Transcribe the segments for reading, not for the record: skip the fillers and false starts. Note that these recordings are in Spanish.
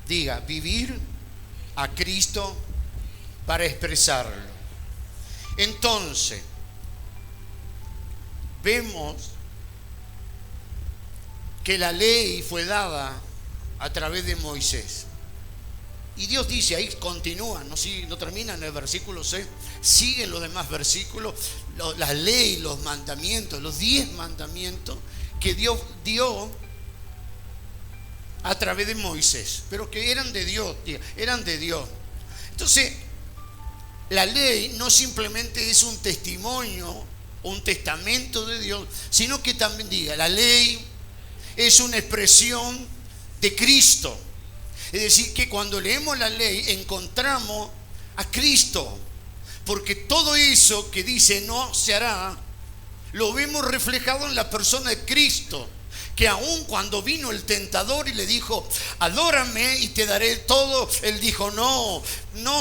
Diga, vivir a Cristo para expresarlo. Entonces, vemos que la ley fue dada a través de Moisés. Y Dios dice, ahí continúa, no termina en el versículo 6, siguen los demás versículos, la ley, los mandamientos, los 10 mandamientos que Dios dio a través de Moisés, pero que eran de Dios, eran de Dios. Entonces, la ley no simplemente es un testimonio, un testamento de Dios, sino que también diga, la ley es una expresión de Cristo. Es decir, que cuando leemos la ley encontramos a Cristo, porque todo eso que dice no se hará, lo vemos reflejado en la persona de Cristo, que aun cuando vino el tentador y le dijo, adórame y te daré todo, él dijo, no,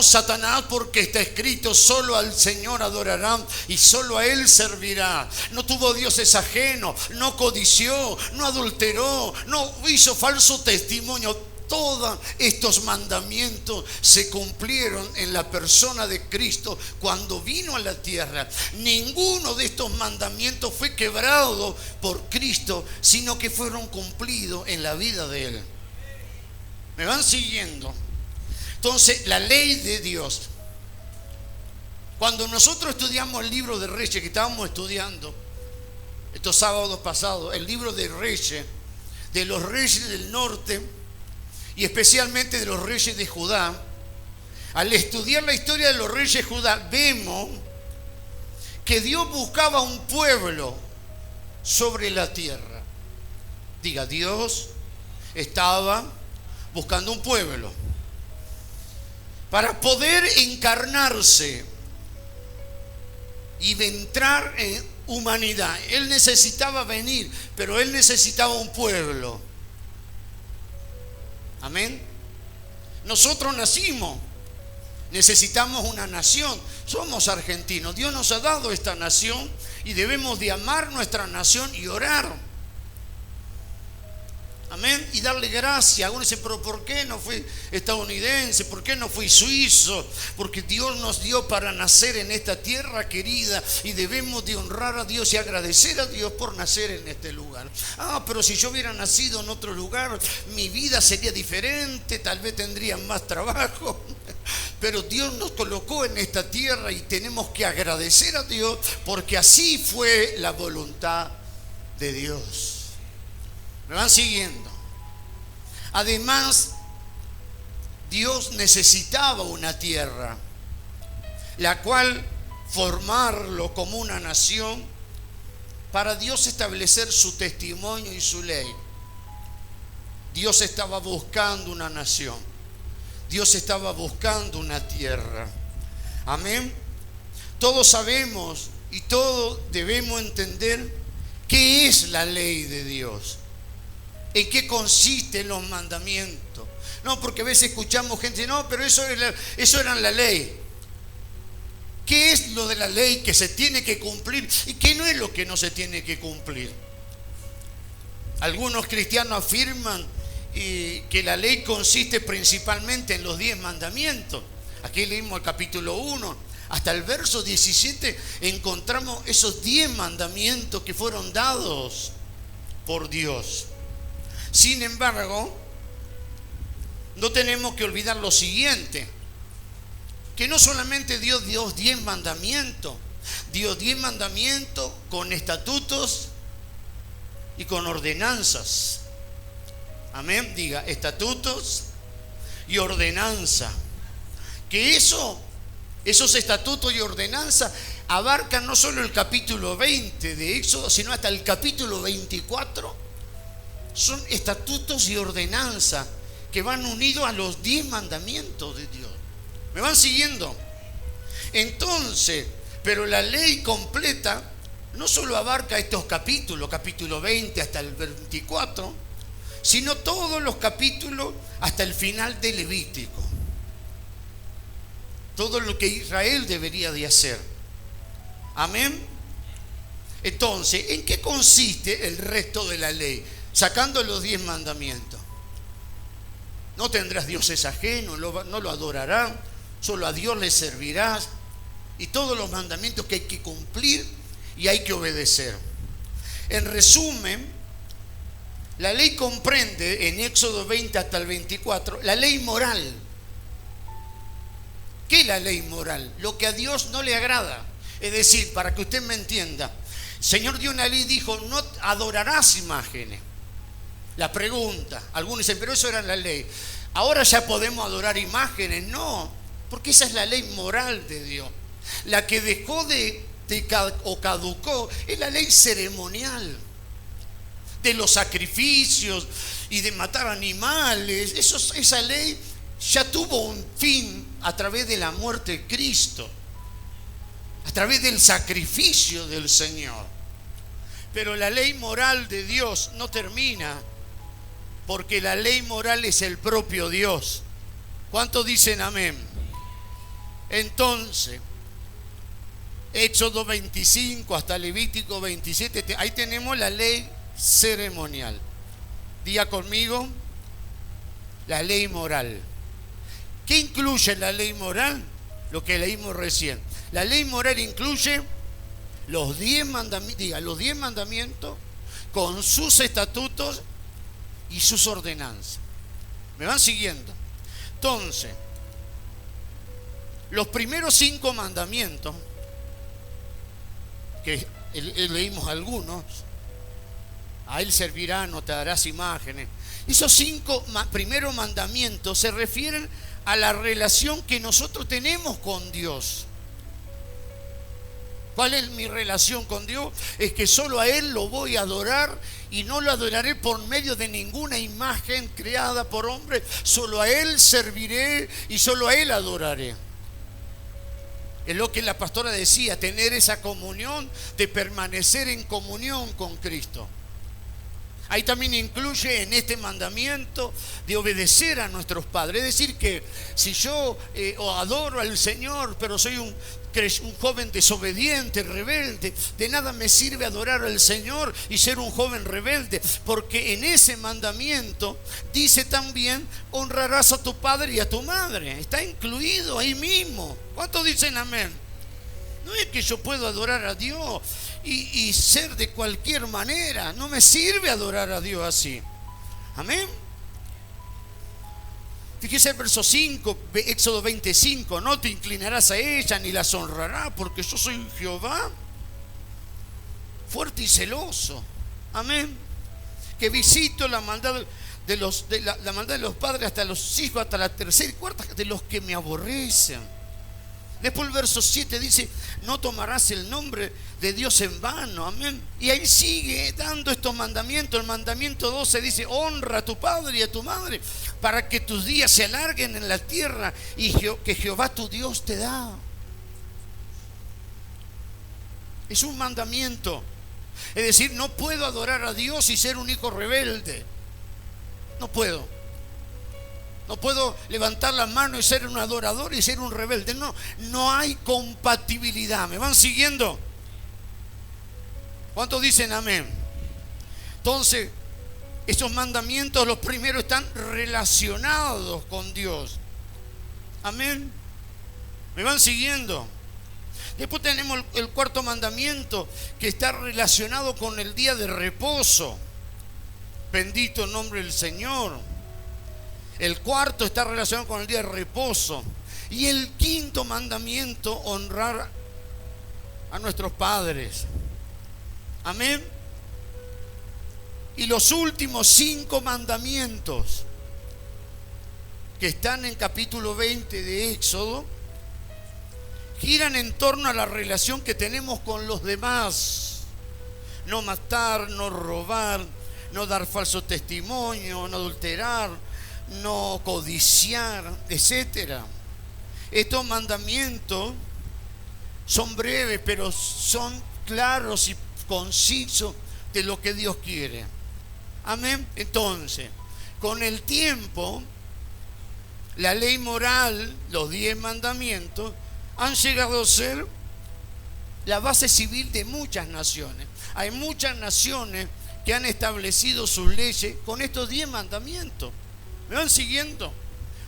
Satanás, porque está escrito, solo al Señor adorarán y solo a Él servirá. No tuvo dioses ajenos, no codició, no adulteró, no hizo falso testimonio. Todos estos mandamientos se cumplieron en la persona de Cristo cuando vino a la tierra. Ninguno de estos mandamientos fue quebrado por Cristo, sino que fueron cumplidos en la vida de Él. ¿Me van siguiendo? Entonces, la ley de Dios. Cuando nosotros estudiamos el libro de Reyes, que estábamos estudiando estos sábados pasados, el libro de Reyes, de los reyes del norte, y especialmente de los reyes de Judá, al estudiar la historia de los reyes de Judá, vemos que Dios buscaba un pueblo sobre la tierra. Diga, Dios estaba buscando un pueblo para poder encarnarse y entrar en humanidad. Él necesitaba venir, pero Él necesitaba un pueblo. Amén. Nosotros nacimos, necesitamos una nación. Somos argentinos. Dios nos ha dado esta nación y debemos de amar nuestra nación y orar. Amén. Y darle gracias. Algunos dicen, pero ¿por qué no fui estadounidense? ¿Por qué no fui suizo? Porque Dios nos dio para nacer en esta tierra querida y debemos de honrar a Dios y agradecer a Dios por nacer en este lugar. Pero si yo hubiera nacido en otro lugar, mi vida sería diferente, tal vez tendría más trabajo. Pero Dios nos colocó en esta tierra y tenemos que agradecer a Dios porque así fue la voluntad de Dios. ¿Me van siguiendo? Además, Dios necesitaba una tierra, la cual formarlo como una nación para Dios establecer su testimonio y su ley. Dios estaba buscando una nación. Dios estaba buscando una tierra. Amén. Todos sabemos y todos debemos entender qué es la ley de Dios. ¿En qué consisten los mandamientos? No, porque a veces escuchamos gente, no, pero eso era la ley. ¿Qué es lo de la ley que se tiene que cumplir y qué no es lo que no se tiene que cumplir? Algunos cristianos afirman que la ley consiste principalmente en los 10 mandamientos. Aquí leímos el capítulo 1, hasta el verso 17 encontramos esos 10 mandamientos que fueron dados por Dios. Sin embargo, no tenemos que olvidar lo siguiente, que no solamente dio 10 mandamientos, dio 10 mandamientos con estatutos y con ordenanzas. Amén, diga, estatutos y ordenanza. Que esos estatutos y ordenanzas abarcan no solo el capítulo 20 de Éxodo, sino hasta el capítulo 24. Son estatutos y ordenanzas que van unidos a los 10 mandamientos de Dios. ¿Me van siguiendo? Entonces, pero la ley completa no solo abarca estos capítulos, capítulo 20 hasta el 24, sino todos los capítulos hasta el final de Levítico. Todo lo que Israel debería de hacer. Amén. Entonces, ¿en qué consiste el resto de la ley? Sacando los 10 mandamientos. No tendrás dioses ajenos, no lo adorarás, solo a Dios le servirás. Y todos los mandamientos que hay que cumplir y hay que obedecer. En resumen, la ley comprende en Éxodo 20 hasta el 24 la ley moral. ¿Qué es la ley moral? Lo que a Dios no le agrada. Es decir, para que usted me entienda, el Señor dio una ley y dijo: no adorarás imágenes. La pregunta, algunos dicen, pero eso era la ley. Ahora ya podemos adorar imágenes. No, porque esa es la ley moral de Dios. La que dejó o caducó es la ley ceremonial de los sacrificios y de matar animales. Esa ley ya tuvo un fin a través de la muerte de Cristo, a través del sacrificio del Señor. Pero la ley moral de Dios no termina, porque la ley moral es el propio Dios. ¿Cuántos dicen amén? Entonces, Éxodo 25 hasta Levítico 27, ahí tenemos la ley ceremonial. Diga conmigo, la ley moral. ¿Qué incluye la ley moral? Lo que leímos recién. La ley moral incluye los 10 mandamientos, los 10 mandamientos con sus estatutos y sus ordenanzas. ¿Me van siguiendo? Entonces, los primeros 5 mandamientos, que leímos algunos: a él servirá, no te darás imágenes. Esos 5 primeros mandamientos se refieren a la relación que nosotros tenemos con Dios. ¿Cuál es mi relación con Dios? Es que solo a Él lo voy a adorar, y no lo adoraré por medio de ninguna imagen creada por hombre. Solo a Él serviré y solo a Él adoraré. Es lo que la pastora decía, tener esa comunión, de permanecer en comunión con Cristo. Ahí también incluye en este mandamiento de obedecer a nuestros padres. Es decir, que si yo adoro al Señor, pero soy un joven desobediente, rebelde, de nada me sirve adorar al Señor y ser un joven rebelde, porque en ese mandamiento dice también: honrarás a tu padre y a tu madre. Está incluido ahí mismo. ¿Cuántos dicen amén? No es que yo puedo adorar a Dios y ser de cualquier manera. No me sirve adorar a Dios así. Amén. Fíjese el verso 5, Éxodo 25: no te inclinarás a ella ni las honrarás, porque yo soy Jehová, fuerte y celoso. Amén. Que visito la maldad la maldad de los padres hasta los hijos, hasta la tercera y cuarta de los que me aborrecen. Después el verso 7 dice: no tomarás el nombre de Dios en vano. Amén. Y ahí sigue dando estos mandamientos. El mandamiento 12 dice: honra a tu padre y a tu madre, para que tus días se alarguen en la tierra y que Jehová tu Dios te da. Es un mandamiento. Es decir, no puedo adorar a Dios y ser un hijo rebelde. No puedo. No puedo levantar la mano y ser un adorador y ser un rebelde. No hay compatibilidad. ¿Me van siguiendo? ¿Cuántos dicen amén? Entonces, esos mandamientos, los primeros, están relacionados con Dios. Amén. ¿Me van siguiendo? Después tenemos el cuarto mandamiento, que está relacionado con el día de reposo. Bendito el nombre del Señor. El cuarto está relacionado con el día de reposo. Y el quinto mandamiento: honrar a nuestros padres. Amén. Y los últimos 5 mandamientos, que están en capítulo 20 de Éxodo, giran en torno a la relación que tenemos con los demás. No matar, no robar, no dar falso testimonio, no adulterar, no codiciar, etcétera. Estos mandamientos son breves, pero son claros y concisos de lo que Dios quiere. Amén. Entonces, con el tiempo, la ley moral, los 10 mandamientos, han llegado a ser la base civil de muchas naciones. Hay muchas naciones que han establecido sus leyes con estos 10 mandamientos. ¿Me van siguiendo?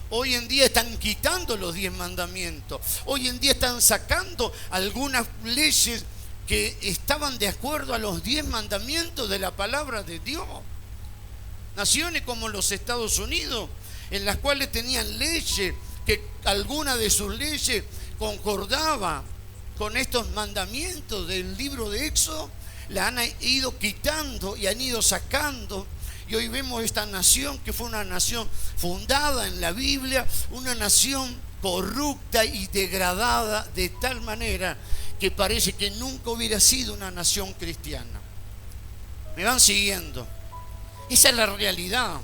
Hoy en día están quitando los 10 mandamientos. Hoy en día están sacando algunas leyes que estaban de acuerdo a los 10 mandamientos de la palabra de Dios. Naciones como los Estados Unidos, en las cuales tenían leyes, que alguna de sus leyes concordaba con estos mandamientos del libro de Éxodo, la han ido quitando y han ido sacando. Y hoy vemos esta nación que fue una nación fundada en la Biblia, una nación corrupta y degradada de tal manera que parece que nunca hubiera sido una nación cristiana. ¿Me van siguiendo? Esa es la realidad,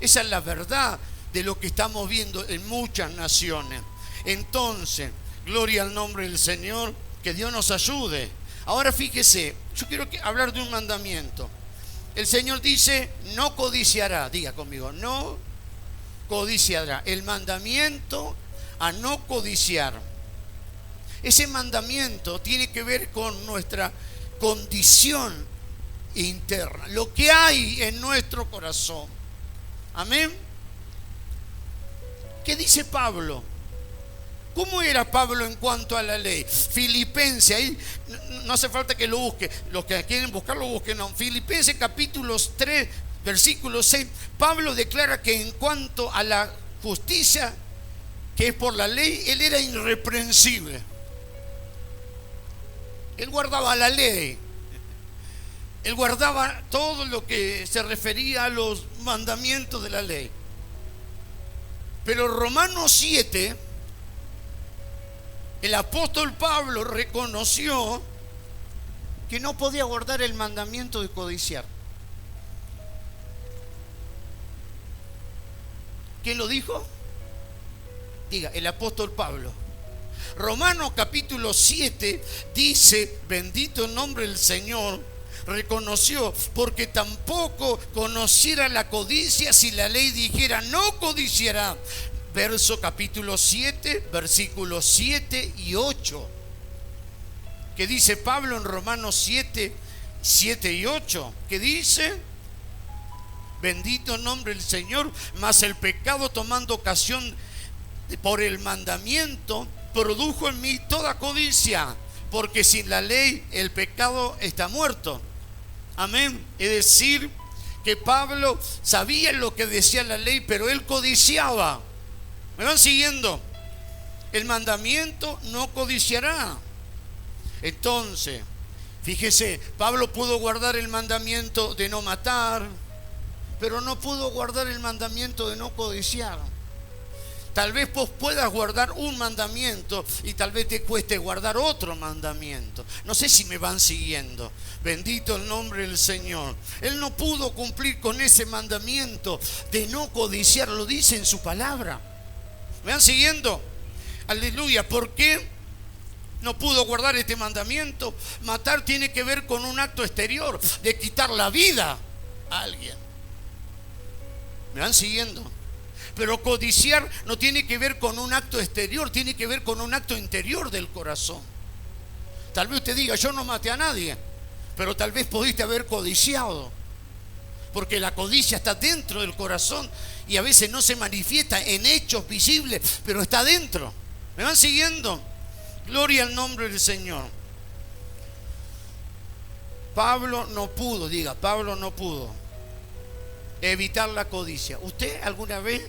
esa es la verdad de lo que estamos viendo en muchas naciones. Entonces, gloria al nombre del Señor, que Dios nos ayude. Ahora fíjese, yo quiero hablar de un mandamiento. El Señor dice, no codiciará. Diga conmigo, no codiciará. El mandamiento a no codiciar. Ese mandamiento tiene que ver con nuestra condición interna, lo que hay en nuestro corazón. Amén. ¿Qué dice Pablo? ¿Cómo era Pablo en cuanto a la ley? Filipenses, ahí no hace falta que lo busque. Los que quieren buscarlo, busquen. No. Filipenses capítulo 3, versículo 6. Pablo declara que en cuanto a la justicia que es por la ley, él era irreprensible. Él guardaba la ley. Él guardaba todo lo que se refería a los mandamientos de la ley. Pero Romanos 7, el apóstol Pablo reconoció que no podía guardar el mandamiento de codiciar. ¿Quién lo dijo? Diga, el apóstol Pablo. Romanos capítulo 7 dice, bendito el nombre del Señor, reconoció, porque tampoco conociera la codicia si la ley dijera no codiciará. Verso capítulo 7, versículos 7 y 8. ¿Qué dice Pablo en Romanos 7, 7 y 8? ¿Qué dice? Bendito el nombre del Señor, mas el pecado tomando ocasión por el mandamiento produjo en mí toda codicia, porque sin la ley el pecado está muerto. Amén. Es decir, que Pablo sabía lo que decía la ley, pero él codiciaba. ¿Me van siguiendo? El mandamiento no codiciará. Entonces, fíjese, Pablo pudo guardar el mandamiento de no matar, pero no pudo guardar el mandamiento de no codiciar. Tal vez vos puedas guardar un mandamiento y tal vez te cueste guardar otro mandamiento. No sé si me van siguiendo. Bendito el nombre del Señor. Él no pudo cumplir con ese mandamiento de no codiciar, lo dice en su palabra. ¿Me van siguiendo? Aleluya. ¿Por qué no pudo guardar este mandamiento? Matar tiene que ver con un acto exterior, de quitar la vida a alguien. ¿Me van siguiendo? Pero codiciar no tiene que ver con un acto exterior, tiene que ver con un acto interior del corazón. Tal vez usted diga, yo no maté a nadie, pero tal vez pudiste haber codiciado, porque la codicia está dentro del corazón y a veces no se manifiesta en hechos visibles, pero está dentro. ¿Me van siguiendo? Gloria al nombre del Señor. Pablo no pudo, diga, Pablo no pudo evitar la codicia. ¿Usted alguna vez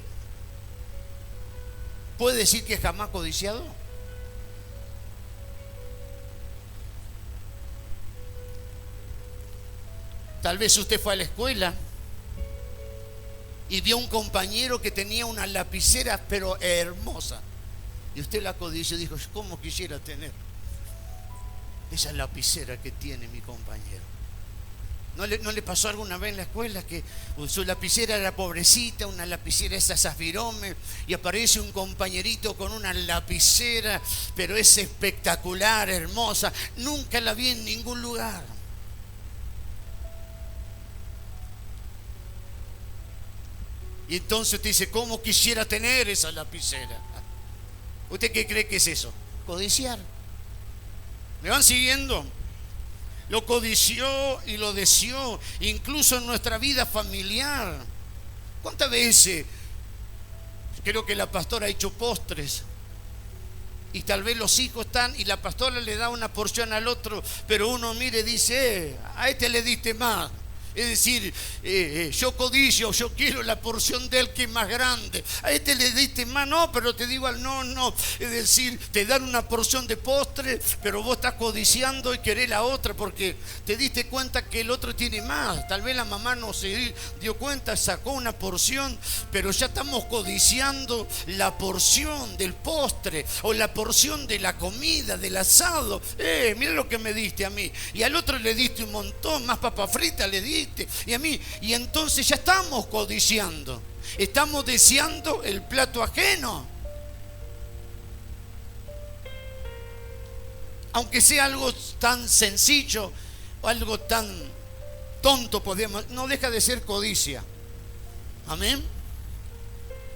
puede decir que jamás codiciado? Tal vez usted fue a la escuela y vio un compañero que tenía una lapicera pero hermosa, y usted la codició y dijo, ¿cómo quisiera tener esa lapicera que tiene mi compañero? ¿No le pasó alguna vez en la escuela que su lapicera era pobrecita, una lapicera esa Zafirome, y aparece un compañerito con una lapicera, pero es espectacular, hermosa, nunca la vi en ningún lugar? Y entonces usted dice, ¿cómo quisiera tener esa lapicera? ¿Usted qué cree que es eso? Codiciar. ¿Me van siguiendo? Lo codició y lo deseó, incluso en nuestra vida familiar. ¿Cuántas veces creo que la pastora ha hecho postres? Y tal vez los hijos están y la pastora le da una porción al otro, pero uno mire y dice, a este le diste más. Es decir, yo codicio, yo quiero la porción de él que es más grande. A este le diste más, no, pero te digo al no. Es decir, te dan una porción de postre, pero vos estás codiciando y querés la otra porque te diste cuenta que el otro tiene más. Tal vez la mamá no se dio cuenta, sacó una porción, pero ya estamos codiciando la porción del postre o la porción de la comida, del asado. Mira lo que me diste a mí. Y al otro le diste un montón, más papa frita le diste. Y a mí, y entonces ya estamos codiciando, estamos deseando el plato ajeno, aunque sea algo tan sencillo o algo tan tonto, no deja de ser codicia. Amén.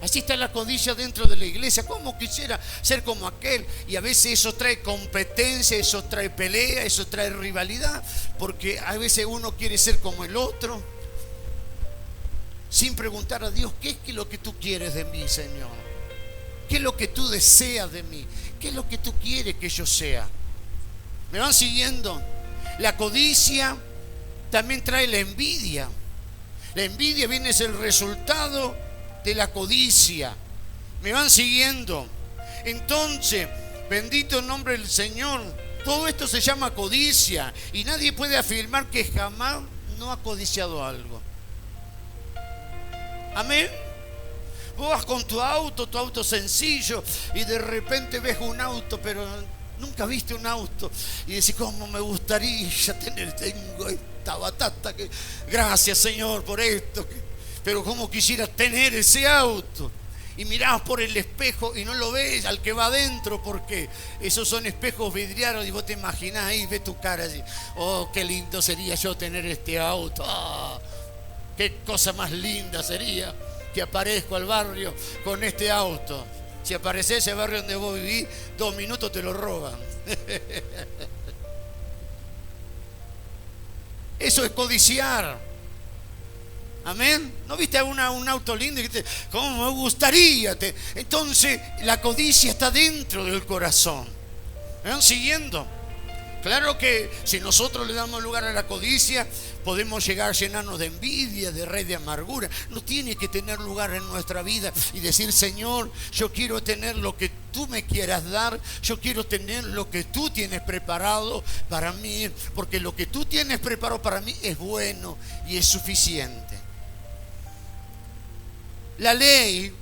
Así está la codicia dentro de la iglesia. Como quisiera ser como aquel. Y a veces eso trae competencia, eso trae pelea, eso trae rivalidad. Porque a veces uno quiere ser como el otro, sin preguntar a Dios, ¿qué es lo que tú quieres de mí, Señor? ¿Qué es lo que tú deseas de mí? ¿Qué es lo que tú quieres que yo sea? ¿Me van siguiendo? La codicia también trae la envidia. La envidia viene a ser el resultado de la codicia. ¿Me van siguiendo? Entonces, bendito el nombre del Señor. Todo esto se llama codicia y nadie puede afirmar que jamás no ha codiciado algo. Amén. Vos vas con tu auto sencillo, y de repente ves un auto, pero nunca viste un auto, y decís, ¿cómo me gustaría tengo esta batata? Gracias, Señor, por esto. Pero cómo quisiera tener ese auto. Y mirás por el espejo y no lo ves al que va adentro, porque esos son espejos vidriados y vos te imaginás ahí, ves tu cara así, oh, qué lindo sería yo tener este auto. Qué cosa más linda sería que aparezco al barrio con este auto. Si aparece ese barrio donde vos vivís, 2 minutos te lo roban. Eso es codiciar. Amén. ¿No viste un auto lindo y dijiste, cómo me gustaría? Entonces la codicia está dentro del corazón. ¿Me van siguiendo? Claro que si nosotros le damos lugar a la codicia, podemos llegar a llenarnos de envidia, de red de amargura. No tiene que tener lugar en nuestra vida y decir, Señor, yo quiero tener lo que tú me quieras dar, yo quiero tener lo que tú tienes preparado para mí, porque lo que tú tienes preparado para mí es bueno y es suficiente. La ley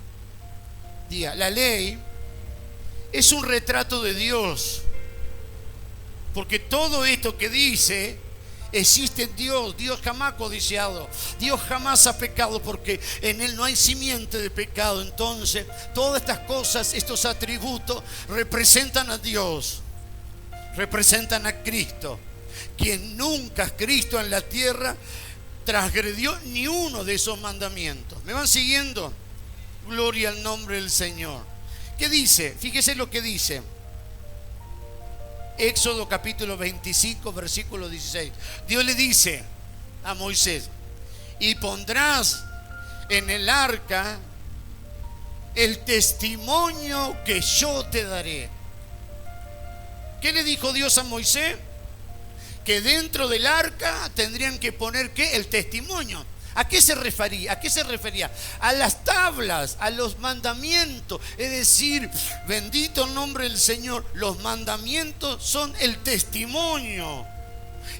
es un retrato de Dios, porque todo esto que dice existe en Dios. Dios jamás ha codiciado, Dios jamás ha pecado, porque en Él no hay simiente de pecado. Entonces, todas estas cosas, estos atributos, representan a Dios, representan a Cristo, quien nunca, Cristo en la tierra, transgredió ni uno de esos mandamientos. ¿Me van siguiendo? Gloria al nombre del Señor. ¿Qué dice? Fíjese lo que dice Éxodo capítulo 25 versículo 16. Dios le dice a Moisés, y pondrás en el arca el testimonio que yo te daré. ¿Qué le dijo Dios a Moisés? Que dentro del arca tendrían que poner ¿qué? El testimonio. ¿A qué se refería? ¿A qué se refería? A las tablas, a los mandamientos. Es decir, bendito el nombre del Señor, los mandamientos son el testimonio.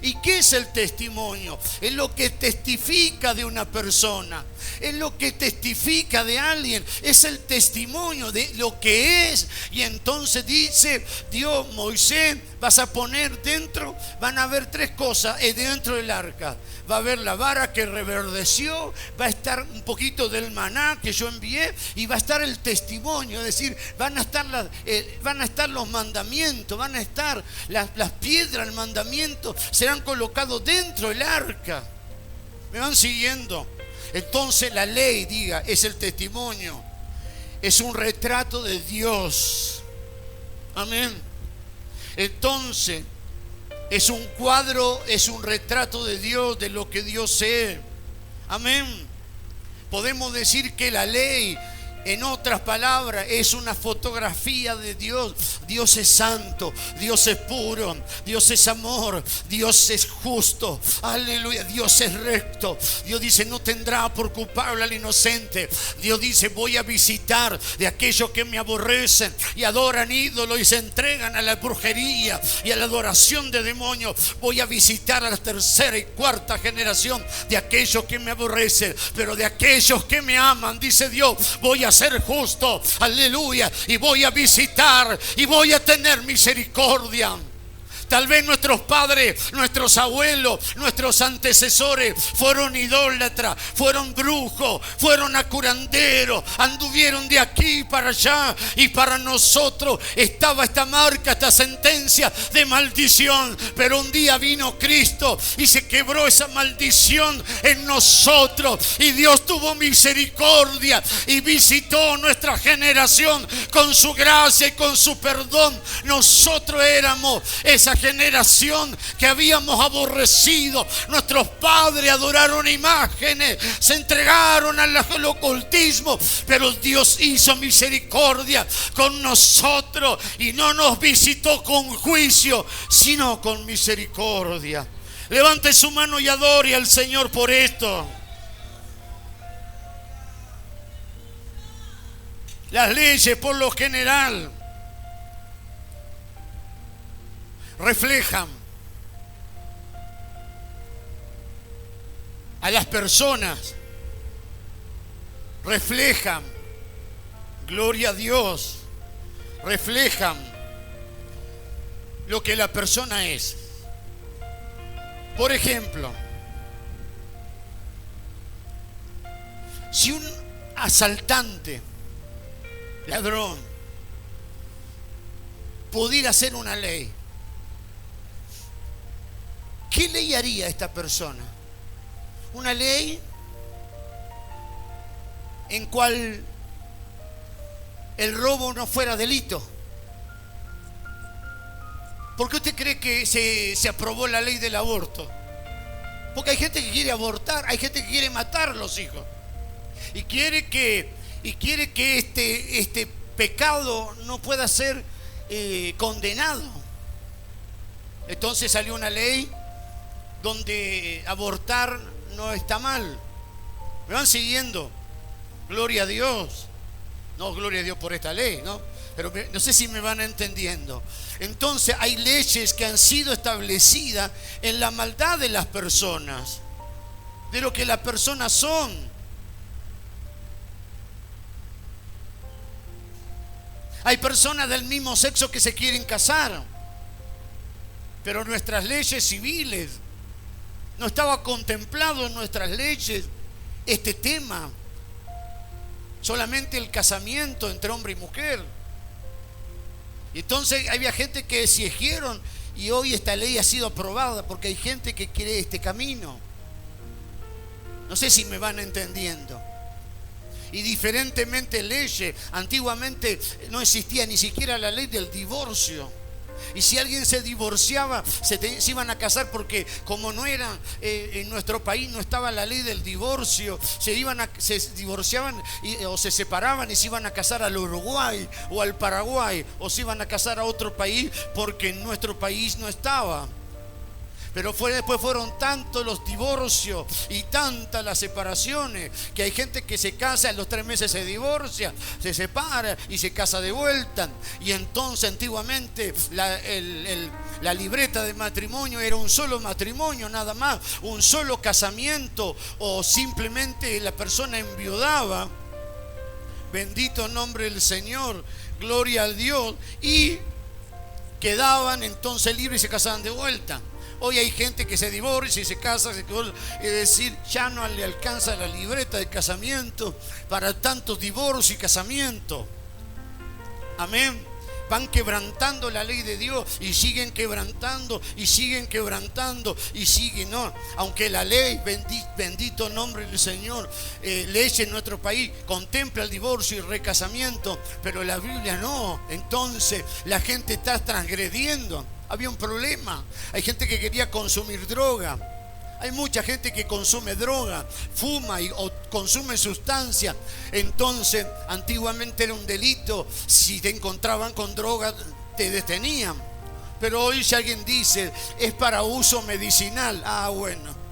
¿Y qué es el testimonio? Es lo que testifica de una persona, es lo que testifica de alguien, es el testimonio de lo que es. Y entonces dice Dios, Moisés, vas a poner dentro, van a haber 3 cosas dentro del arca. Va a haber la vara que reverdeció, va a estar un poquito del maná que yo envié, y va a estar el testimonio. Es decir, van a estar los mandamientos, van a estar las piedras, el mandamiento, serán colocados dentro del arca. ¿Me van siguiendo? Entonces la ley, diga, es el testimonio, es un retrato de Dios. Amén. Entonces es un cuadro, es un retrato de Dios, de lo que Dios es. Amén. Podemos decir que la ley, en otras palabras, es una fotografía de Dios. Dios es santo, Dios es puro, Dios es amor, Dios es justo, aleluya, Dios es recto. Dios dice, no tendrá por culpable al inocente. Dios dice, voy a visitar de aquellos que me aborrecen y adoran ídolos y se entregan a la brujería y a la adoración de demonios. Voy a visitar a la tercera y cuarta generación de aquellos que me aborrecen, pero de aquellos que me aman, dice Dios, voy a ser justo, aleluya, y voy a visitar y voy a tener misericordia. Tal vez nuestros padres, nuestros abuelos, nuestros antecesores fueron idólatras, fueron brujos, fueron curanderos, anduvieron de aquí para allá, y para nosotros estaba esta marca, esta sentencia de maldición. Pero un día vino Cristo y se quebró esa maldición en nosotros, y Dios tuvo misericordia y visitó nuestra generación con su gracia y con su perdón. Nosotros éramos esa generación que habíamos aborrecido. Nuestros padres adoraron imágenes, se entregaron al ocultismo, pero Dios hizo misericordia con nosotros y no nos visitó con juicio, sino con misericordia. Levante su mano y adore al Señor por esto. Las leyes, por lo general, reflejan a las personas, reflejan, gloria a Dios, reflejan lo que la persona es. Por ejemplo, si un asaltante, ladrón, pudiera hacer una ley, ¿qué ley haría esta persona? Una ley en cual el robo no fuera delito. ¿Por qué usted cree que se aprobó la ley del aborto? Porque hay gente que quiere abortar, hay gente que quiere matar a los hijos y quiere que este pecado no pueda ser condenado. Entonces salió una ley donde abortar no está mal. ¿Me van siguiendo? Gloria a Dios. No, gloria a Dios por esta ley, ¿no? Pero no sé si me van entendiendo. Entonces hay leyes que han sido establecidas en la maldad de las personas, de lo que las personas son. Hay personas del mismo sexo que se quieren casar, pero nuestras leyes civiles no estaba contemplado en nuestras leyes este tema. Solamente el casamiento entre hombre y mujer. Y entonces había gente que se exigieron, y hoy esta ley ha sido aprobada porque hay gente que quiere este camino. No sé si me van entendiendo. Y diferentemente leyes. Antiguamente no existía ni siquiera la ley del divorcio. Y si alguien se divorciaba, se iban a casar, porque como no era en nuestro país no estaba la ley del divorcio, se divorciaban o se separaban y se iban a casar al Uruguay o al Paraguay, o se iban a casar a otro país porque en nuestro país no estaba. Pero después fueron tantos los divorcios y tantas las separaciones, que hay gente que se casa, a los 3 meses se divorcia, se separa y se casa de vuelta. Y entonces antiguamente la libreta de matrimonio era un solo matrimonio nada más, un solo casamiento, o simplemente la persona enviudaba, bendito nombre del Señor, gloria a Dios, y quedaban entonces libres y se casaban de vuelta. Hoy hay gente que se divorcia y se casa, es decir, ya no le alcanza la libreta de casamiento para tantos divorcios y casamientos. Amén. Van quebrantando la ley de Dios y siguen quebrantando y siguen quebrantando y siguen, no. Aunque la ley, bendito nombre del Señor, ley en nuestro país contempla el divorcio y el recasamiento, pero la Biblia no. Entonces la gente está transgrediendo. Había un problema. Hay gente que quería consumir droga. Hay mucha gente que consume droga, fuma o consume sustancia. Entonces, antiguamente era un delito. Si te encontraban con droga, te detenían. Pero hoy si alguien dice, es para uso medicinal, bueno.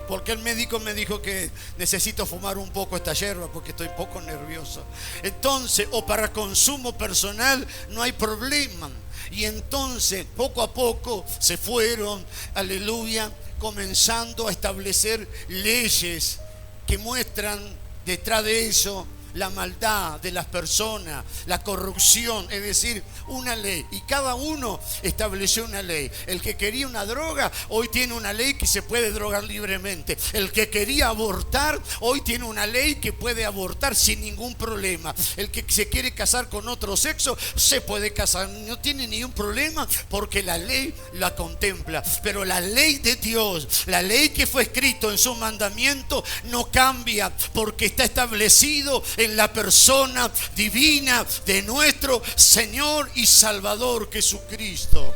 Porque el médico me dijo que necesito fumar un poco esta hierba porque estoy un poco nervioso. Entonces, o para consumo personal, no hay problema. Y entonces, poco a poco, se fueron, aleluya, comenzando a establecer leyes que muestran detrás de eso la maldad de las personas, la corrupción, es decir, una ley. Y cada uno estableció una ley. El que quería una droga, hoy tiene una ley que se puede drogar libremente. El que quería abortar, hoy tiene una ley que puede abortar sin ningún problema. El que se quiere casar con otro sexo, se puede casar, no tiene ningún problema porque la ley la contempla. Pero la ley de Dios, la ley que fue escrito en su mandamiento, no cambia porque está establecido en la persona divina de nuestro Señor y Salvador Jesucristo.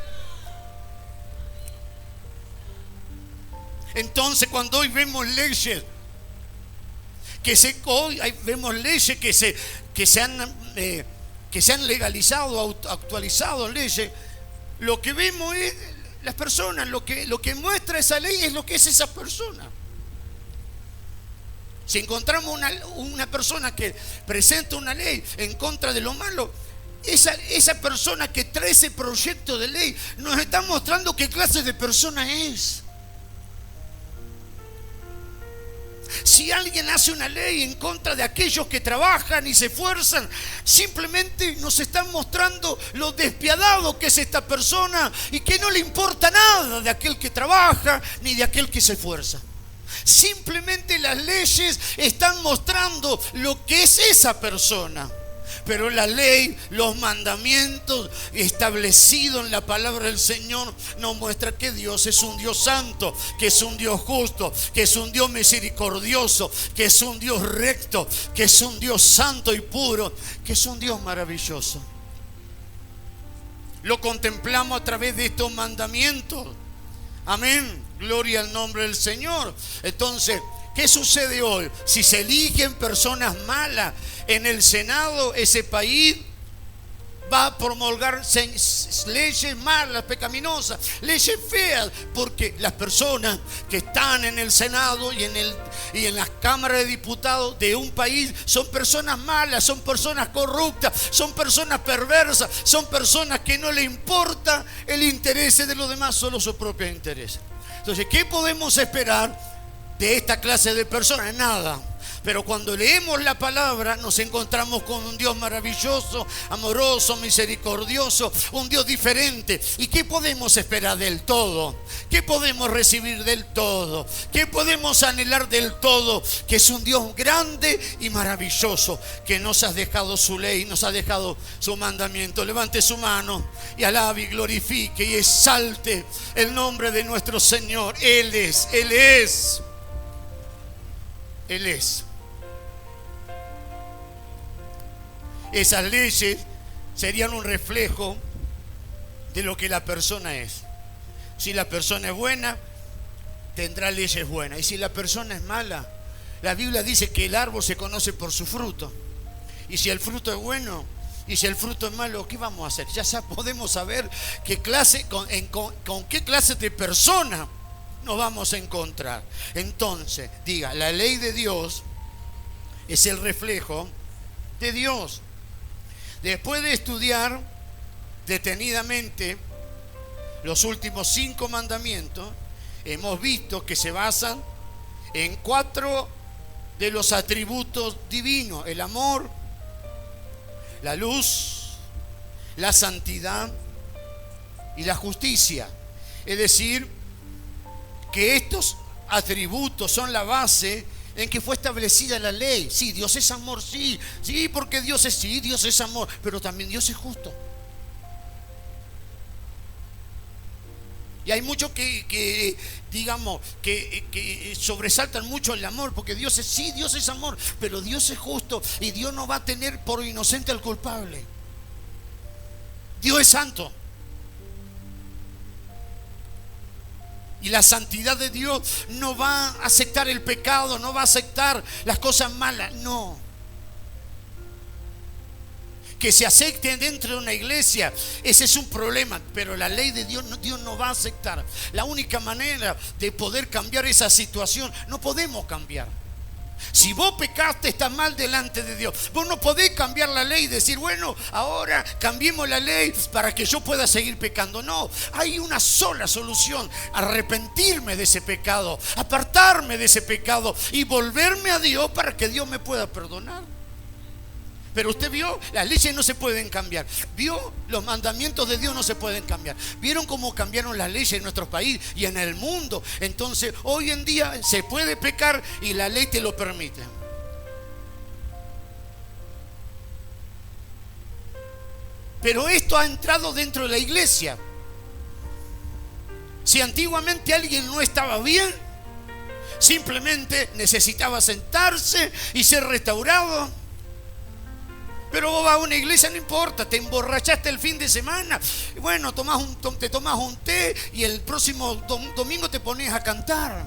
Entonces, cuando hoy vemos leyes que se han legalizado, actualizado leyes, lo que vemos es las personas, lo que muestra esa ley es lo que es esa persona. Si encontramos una persona que presenta una ley en contra de lo malo, esa persona que trae ese proyecto de ley nos está mostrando qué clase de persona es. Si alguien hace una ley en contra de aquellos que trabajan y se esfuerzan, simplemente nos están mostrando lo despiadado que es esta persona y que no le importa nada de aquel que trabaja ni de aquel que se esfuerza. Simplemente las leyes están mostrando lo que es esa persona. Pero la ley, los mandamientos establecidos en la palabra del Señor nos muestra que Dios es un Dios santo, que es un Dios justo, que es un Dios misericordioso, que es un Dios recto, que es un Dios santo y puro, que es un Dios maravilloso. Lo contemplamos a través de estos mandamientos. Amén, gloria al nombre del Señor. Entonces, ¿qué sucede hoy? Si se eligen personas malas en el Senado, ese país va a promulgar leyes malas, pecaminosas, leyes feas, porque las personas que están en el Senado y en las cámaras de diputados de un país son personas malas, son personas corruptas, son personas perversas, son personas que no le importa el interés de los demás, solo su propio interés. Entonces, ¿qué podemos esperar de esta clase de personas? Nada. Pero cuando leemos la palabra nos encontramos con un Dios maravilloso, amoroso, misericordioso, un Dios diferente. ¿Y qué podemos esperar del todo? ¿Qué podemos recibir del todo? ¿Qué podemos anhelar del todo? Que es un Dios grande y maravilloso, que nos ha dejado su ley, nos ha dejado su mandamiento. Levante su mano y alabe y glorifique y exalte el nombre de nuestro Señor. Él es, Él es, Él es. Esas leyes serían un reflejo de lo que la persona es. Si la persona es buena, tendrá leyes buenas. Y si la persona es mala, la Biblia dice que el árbol se conoce por su fruto. Y si el fruto es bueno y si el fruto es malo, ¿qué vamos a hacer? Ya podemos saber con qué clase de persona nos vamos a encontrar. Entonces, diga, la ley de Dios es el reflejo de Dios. Después de estudiar detenidamente los últimos 5 mandamientos, hemos visto que se basan en 4 de los atributos divinos: el amor, la luz, la santidad y la justicia. Es decir, que estos atributos son la base en que fue establecida la ley. Sí, Dios es amor, sí, porque Dios es amor, pero también Dios es justo. Y hay muchos que sobresaltan mucho el amor, porque Dios es amor, pero Dios es justo y Dios no va a tener por inocente al culpable. Dios es santo. Y la santidad de Dios no va a aceptar el pecado, no va a aceptar las cosas malas, no. Que se acepten dentro de una iglesia, ese es un problema, pero la ley de Dios no va a aceptar. La única manera de poder cambiar esa situación, no podemos cambiar. Si vos pecaste, estás mal delante de Dios. Vos no podés cambiar la ley y decir, bueno, ahora cambiemos la ley para que yo pueda seguir pecando. No, hay una sola solución: arrepentirme de ese pecado, apartarme de ese pecado y volverme a Dios para que Dios me pueda perdonar. Pero usted vio, las leyes no se pueden cambiar. Vio, los mandamientos de Dios no se pueden cambiar. Vieron cómo cambiaron las leyes en nuestro país y en el mundo. Entonces hoy en día se puede pecar y la ley te lo permite. Pero esto ha entrado dentro de la iglesia. Si antiguamente alguien no estaba bien, simplemente necesitaba sentarse y ser restaurado. Pero vos vas a una iglesia, no importa, te emborrachaste el fin de semana, bueno, te tomás un té y el próximo domingo te pones a cantar.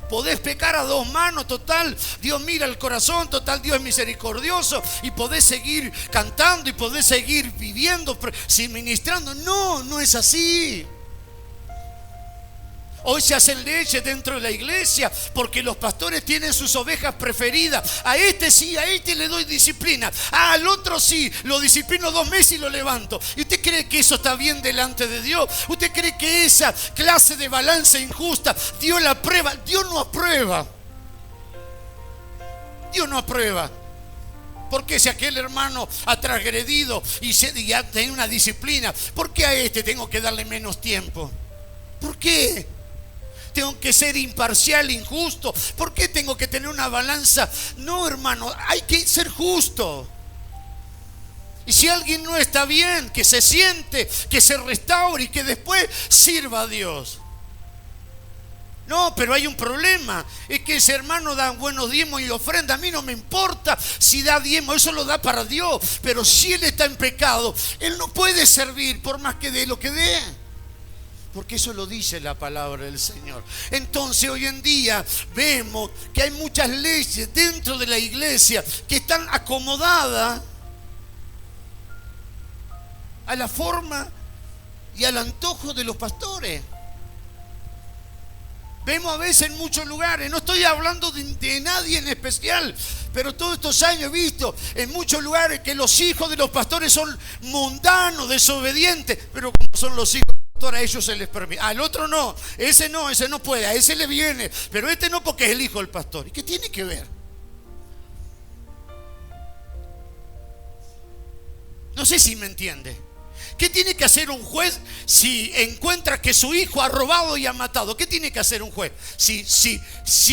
Podés pecar a dos manos, total, Dios mira el corazón, total, Dios es misericordioso, y podés seguir cantando y podés seguir viviendo, ministrando. No, no es así. Hoy se hacen leyes dentro de la iglesia porque los pastores tienen sus ovejas preferidas. A este sí, a este le doy disciplina. Al otro sí, lo disciplino 2 meses y lo levanto. ¿Y usted cree que eso está bien delante de Dios? ¿Usted cree que esa clase de balanza injusta Dios la aprueba? Dios no aprueba. Dios no aprueba. Porque si aquel hermano ha transgredido y ha tenido una disciplina, ¿por qué a este tengo que darle menos tiempo? ¿Por qué? Tengo que ser imparcial, injusto. ¿Por qué tengo que tener una balanza? No, hermano, hay que ser justo. Y si alguien no está bien, que se siente, que se restaure y que después sirva a Dios. No, pero hay un problema, es que ese hermano da buenos diezmos y ofrenda. A mí no me importa si da diezmos, eso lo da para Dios. Pero si él está en pecado, él no puede servir por más que dé lo que dé. Porque eso lo dice la palabra del Señor. Entonces hoy en día vemos que hay muchas leyes dentro de la iglesia que están acomodadas a la forma y al antojo de los pastores. Vemos a veces en muchos lugares, no estoy hablando de nadie en especial, pero todos estos años he visto en muchos lugares que los hijos de los pastores son mundanos, desobedientes, pero como son los hijos, a ellos se les permite, al otro no, ese no puede, a ese le viene, pero este no porque es el hijo del pastor. ¿Y qué tiene que ver? No sé si me entiende. ¿Qué tiene que hacer un juez si encuentra que su hijo ha robado y ha matado? ¿Qué tiene que hacer un juez? Si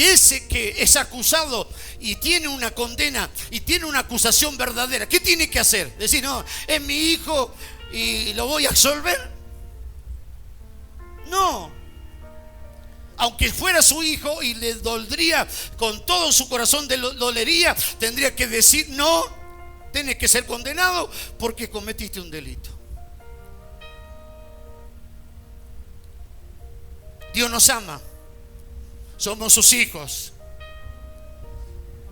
ese que es acusado y tiene una condena y tiene una acusación verdadera, ¿qué tiene que hacer? Decir, no, es mi hijo y lo voy a absolver. No, aunque fuera su hijo y le dolería con todo su corazón, dolería, tendría que decir no, tienes que ser condenado porque cometiste un delito. Dios nos ama, somos sus hijos.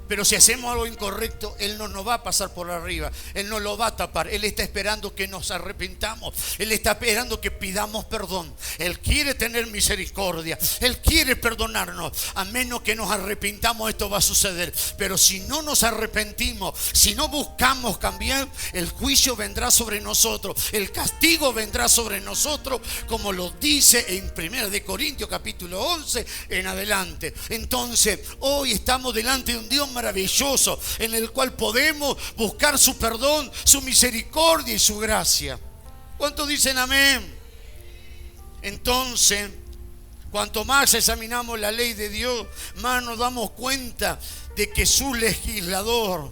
Pero si hacemos algo incorrecto, Él no nos va a pasar por arriba, Él no lo va a tapar. Él está esperando que nos arrepintamos, Él está esperando que pidamos perdón. Él quiere tener misericordia, Él quiere perdonarnos. A menos que nos arrepintamos, esto va a suceder. Pero si no nos arrepentimos, si no buscamos cambiar, el juicio vendrá sobre nosotros, el castigo vendrá sobre nosotros, como lo dice en 1 Corintios capítulo 11 en adelante. Entonces hoy estamos delante de un Dios maravilloso en el cual podemos buscar su perdón, su misericordia y su gracia. ¿Cuántos dicen amén? Entonces, cuanto más examinamos la ley de Dios, más nos damos cuenta de que su legislador,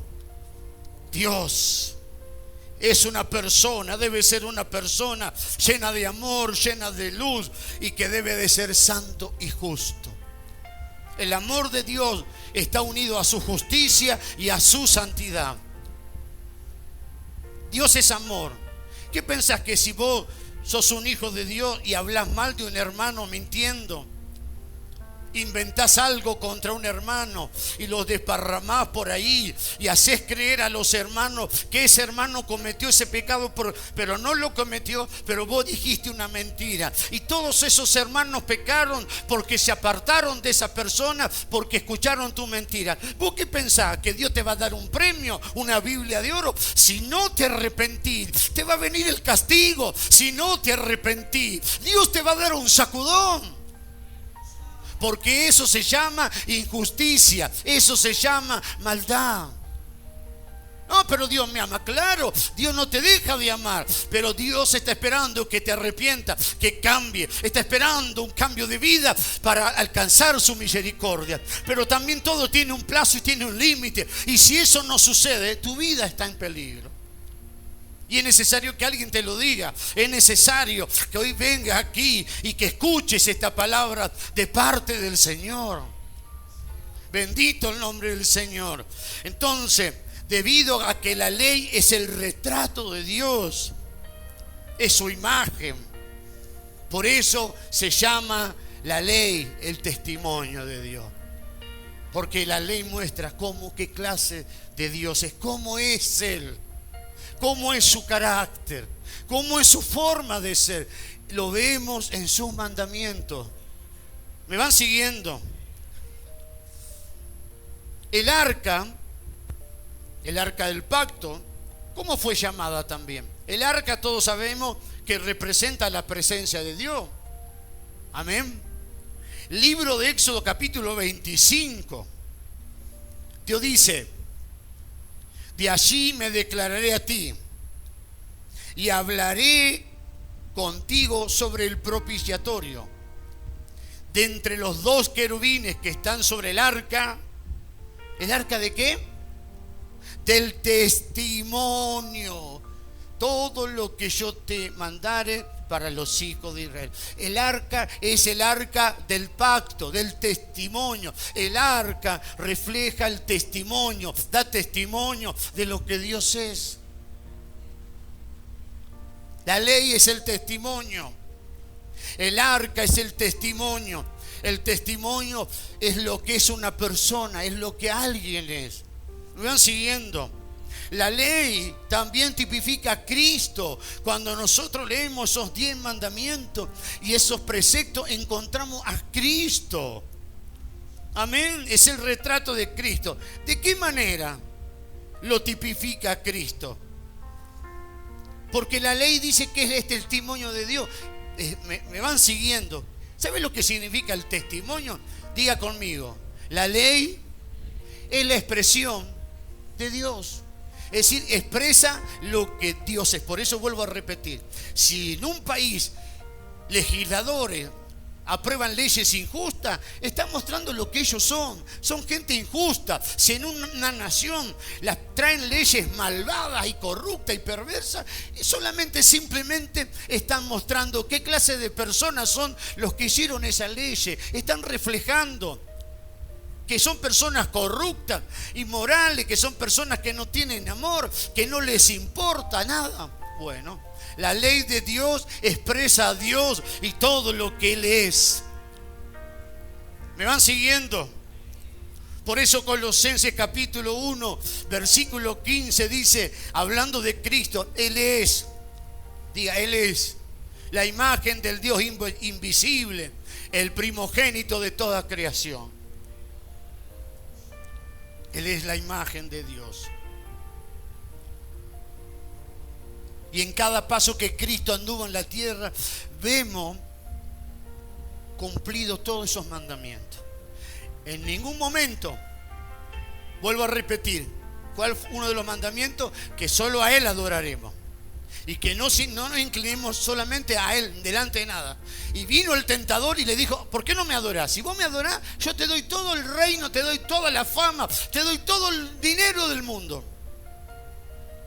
Dios, es una persona, debe ser una persona llena de amor, llena de luz, y que debe de ser santo y justo. El amor de Dios está unido a su justicia y a su santidad. Dios es amor. ¿Qué pensás? Que si vos sos un hijo de Dios y hablas mal de un hermano mintiendo, inventás algo contra un hermano y lo desparramás por ahí y haces creer a los hermanos que ese hermano cometió ese pecado, pero no lo cometió, pero vos dijiste una mentira, y todos esos hermanos pecaron porque se apartaron de esa persona, porque escucharon tu mentira. ¿Vos qué pensás? ¿Que Dios te va a dar un premio, una Biblia de oro? Si no te arrepentís, te va a venir el castigo. Si no te arrepentís, Dios te va a dar un sacudón. Porque eso se llama injusticia, eso se llama maldad. No, pero Dios me ama. Claro, Dios no te deja de amar, pero Dios está esperando que te arrepientas, que cambie. Está esperando un cambio de vida para alcanzar su misericordia. Pero también todo tiene un plazo y tiene un límite. Y si eso no sucede, tu vida está en peligro. Y es necesario que alguien te lo diga. Es necesario que hoy vengas aquí y que escuches esta palabra de parte del Señor. Bendito el nombre del Señor. Entonces, debido a que la ley es el retrato de Dios, es su imagen, por eso se llama la ley el testimonio de Dios. Porque la ley muestra qué clase de Dios es, cómo es Él, cómo es su carácter, cómo es su forma de ser. Lo vemos en sus mandamientos. ¿Me van siguiendo? El arca del pacto, ¿cómo fue llamada también? El arca, todos sabemos que representa la presencia de Dios. Amén. Libro de Éxodo capítulo 25. Dios dice: de allí me declararé a ti y hablaré contigo sobre el propiciatorio. De entre los dos querubines que están sobre el arca. ¿El arca de qué? Del testimonio. Todo lo que yo te mandare para los hijos de Israel. El arca es el arca del pacto, del testimonio. El arca refleja el testimonio, da testimonio de lo que Dios es. La ley es el testimonio. El arca es el testimonio. El testimonio es lo que es una persona, es lo que alguien es. ¿Me van siguiendo? La ley también tipifica a Cristo. Cuando nosotros leemos esos 10 mandamientos y esos preceptos, encontramos a Cristo. Amén. Es el retrato de Cristo. ¿De qué manera lo tipifica a Cristo? Porque la ley dice que es el testimonio de Dios. Me van siguiendo. ¿Sabe lo que significa el testimonio? Diga conmigo. La ley es la expresión de Dios. Es decir, expresa lo que Dios es. Por eso vuelvo a repetir. Si en un país legisladores aprueban leyes injustas, están mostrando lo que ellos son. Son gente injusta. Si en una nación las traen leyes malvadas y corruptas y perversas, simplemente están mostrando qué clase de personas son los que hicieron esa ley. Están reflejando que son personas corruptas, inmorales, que son personas que no tienen amor, que no les importa nada. Bueno, la ley de Dios expresa a Dios y todo lo que Él es. ¿Me van siguiendo? Por eso Colosenses capítulo 1, versículo 15 dice, hablando de Cristo, Él es, diga, Él es la imagen del Dios invisible, el primogénito de toda creación. Él es la imagen de Dios. Y en cada paso que Cristo anduvo en la tierra, vemos cumplidos todos esos mandamientos. En ningún momento, vuelvo a repetir, ¿cuál fue uno de los mandamientos? Que solo a Él adoraremos. Y que no nos inclinemos solamente a Él, delante de nada. Y vino el tentador y le dijo, ¿por qué no me adorás? Si vos me adorás, yo te doy todo el reino, te doy toda la fama, te doy todo el dinero del mundo.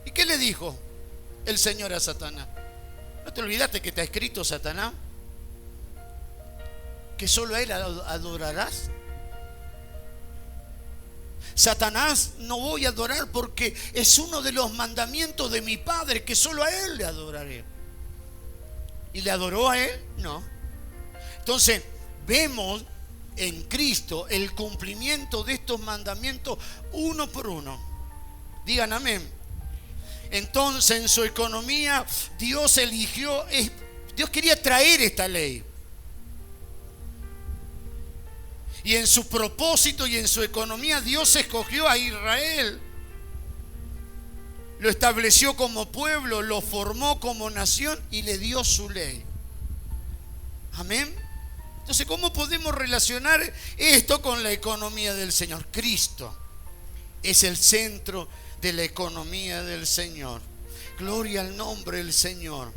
¿Y qué le dijo el Señor a Satanás? ¿No te olvidaste que está escrito, Satanás, que solo a Él adorarás? Satanás, no voy a adorar porque es uno de los mandamientos de mi Padre, que solo a Él le adoraré. ¿Y le adoró a él? No. Entonces, vemos en Cristo el cumplimiento de estos mandamientos uno por uno. Digan amén. Entonces, en su economía, Dios eligió, Dios quería traer esta ley. Y en su propósito y en su economía, Dios escogió a Israel. Lo estableció como pueblo, lo formó como nación y le dio su ley. Amén. Entonces, ¿cómo podemos relacionar esto con la economía del Señor? Cristo es el centro de la economía del Señor. Gloria al nombre del Señor.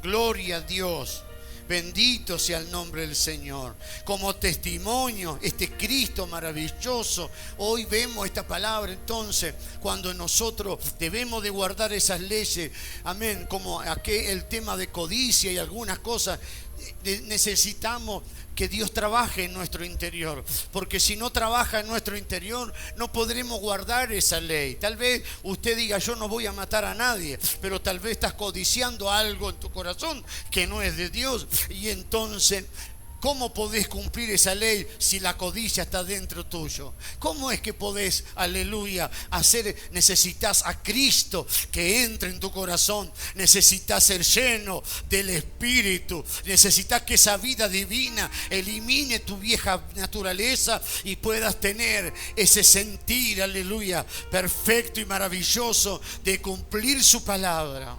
Gloria a Dios. Bendito sea el nombre del Señor. Como testimonio, este Cristo maravilloso. Hoy vemos esta palabra entonces, cuando nosotros debemos de guardar esas leyes. Amén. Como aquí el tema de codicia y algunas cosas. Necesitamos que Dios trabaje en nuestro interior, porque si no trabaja en nuestro interior no podremos guardar esa ley. Tal vez usted diga: yo no voy a matar a nadie, pero tal vez estás codiciando algo en tu corazón que no es de Dios, y entonces ¿cómo podés cumplir esa ley si la codicia está dentro tuyo? ¿Cómo es que podés, aleluya, necesitas a Cristo que entre en tu corazón? Necesitas ser lleno del Espíritu. Necesitas que esa vida divina elimine tu vieja naturaleza y puedas tener ese sentir, aleluya, perfecto y maravilloso de cumplir su palabra.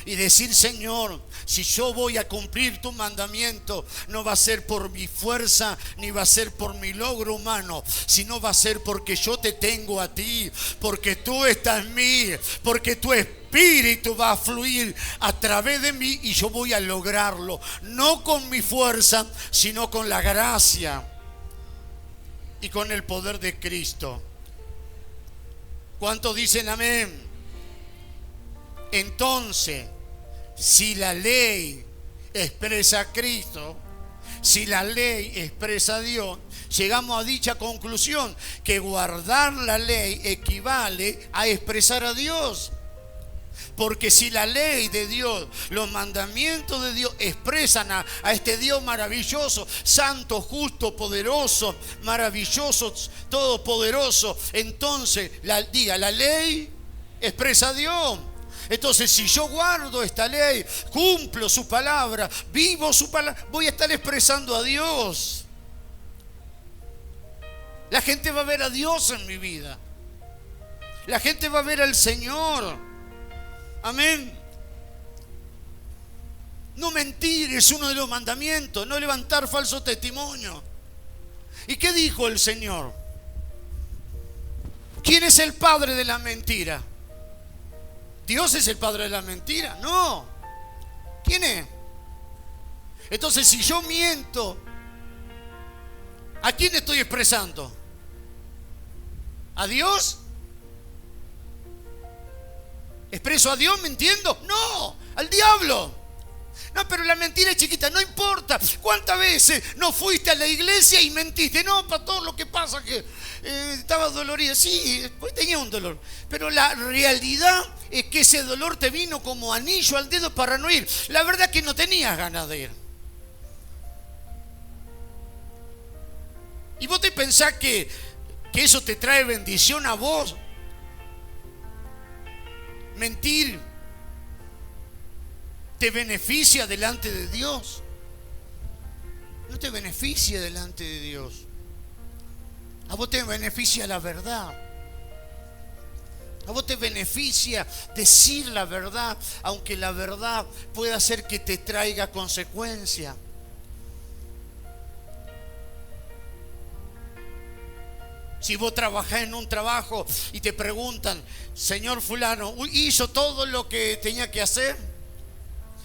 Y decir: Señor, si yo voy a cumplir tu mandamiento, no va a ser por mi fuerza, ni va a ser por mi logro humano, sino va a ser porque yo te tengo a ti, porque tú estás en mí, porque tu Espíritu va a fluir a través de mí y yo voy a lograrlo, no con mi fuerza, sino con la gracia y con el poder de Cristo. ¿Cuántos dicen amén? Entonces, si la ley expresa a Cristo, si la ley expresa a Dios, llegamos a dicha conclusión, que guardar la ley equivale a expresar a Dios. Porque si la ley de Dios, los mandamientos de Dios expresan a este Dios maravilloso, santo, justo, poderoso, maravilloso, todopoderoso, entonces la ley expresa a Dios. Entonces, si yo guardo esta ley, cumplo su palabra, vivo su palabra, voy a estar expresando a Dios. La gente va a ver a Dios en mi vida. La gente va a ver al Señor. Amén. No mentir es uno de los mandamientos. No levantar falso testimonio. ¿Y qué dijo el Señor? ¿Quién es el padre de la mentira? ¿Dios es el padre de la mentira? No. ¿Quién es? Entonces, si yo miento, ¿a quién estoy expresando? ¿A Dios? ¿Expreso a Dios mintiendo? No, al diablo. No, pero la mentira es chiquita, no importa. ¿Cuántas veces no fuiste a la iglesia y mentiste? No, para todo lo que pasa que estaba dolorida. Sí, después tenía un dolor. Pero la realidad es que ese dolor te vino como anillo al dedo para no ir. La verdad es que no tenías ganas de ir. ¿Y vos te pensás que eso te trae bendición a vos? Mentir te beneficia delante de Dios. No te beneficia delante de Dios. A vos te beneficia la verdad. A vos te beneficia decir la verdad, aunque la verdad pueda hacer que te traiga consecuencia. Si vos trabajás en un trabajo y te preguntan: señor fulano, ¿hizo todo lo que tenía que hacer?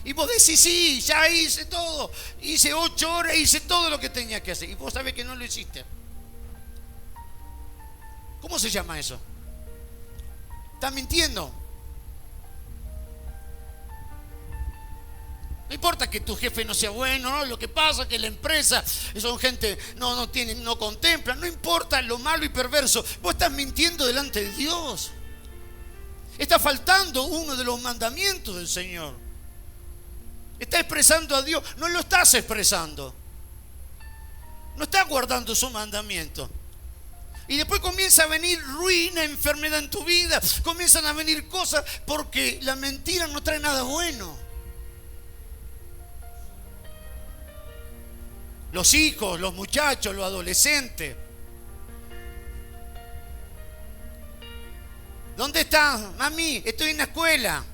Y vos decís: sí, ya hice todo. Hice 8 horas, hice todo lo que tenía que hacer. Y vos sabés que no lo hiciste. ¿Cómo se llama eso? ¿Estás mintiendo? No importa que tu jefe no sea bueno, ¿no? Lo que pasa es que la empresa son gente no contempla. No importa lo malo y perverso. Vos estás mintiendo delante de Dios. Está faltando uno de los mandamientos del Señor. Está expresando a Dios. No lo estás expresando. No estás guardando su mandamiento. Y después comienza a venir ruina, enfermedad en tu vida. Comienzan a venir cosas porque la mentira no trae nada bueno. Los hijos, los muchachos, los adolescentes. ¿Dónde estás, mami? Estoy en la escuela.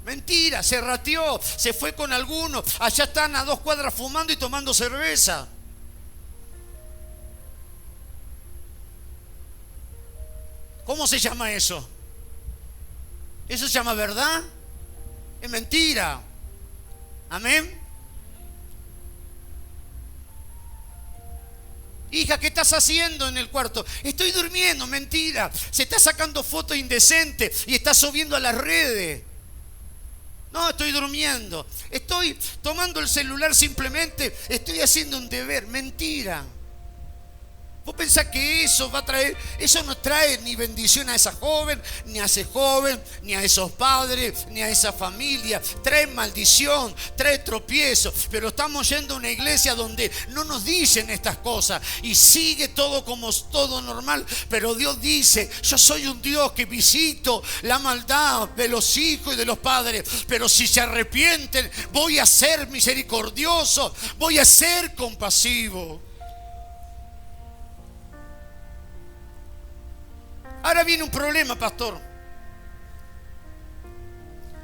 Mentira, se rateó, se fue con algunos. Allá están a 2 cuadras fumando y tomando cerveza. ¿Cómo se llama eso? ¿Eso se llama verdad? Es mentira. Amén. Hija, ¿qué estás haciendo en el cuarto? Estoy durmiendo. Mentira. Se está sacando fotos indecentes y está subiendo a las redes. No, estoy durmiendo. Estoy tomando el celular simplemente. Estoy haciendo un deber. Mentira. ¿Vos pensás que eso va a traer? Eso no trae ni bendición a esa joven, ni a ese joven, ni a esos padres, ni a esa familia. Trae maldición, trae tropiezo. Pero estamos yendo a una iglesia donde no nos dicen estas cosas y sigue todo como todo normal. Pero Dios dice: yo soy un Dios que visito la maldad de los hijos y de los padres. Pero si se arrepienten, voy a ser misericordioso, voy a ser compasivo. Ahora viene un problema, pastor.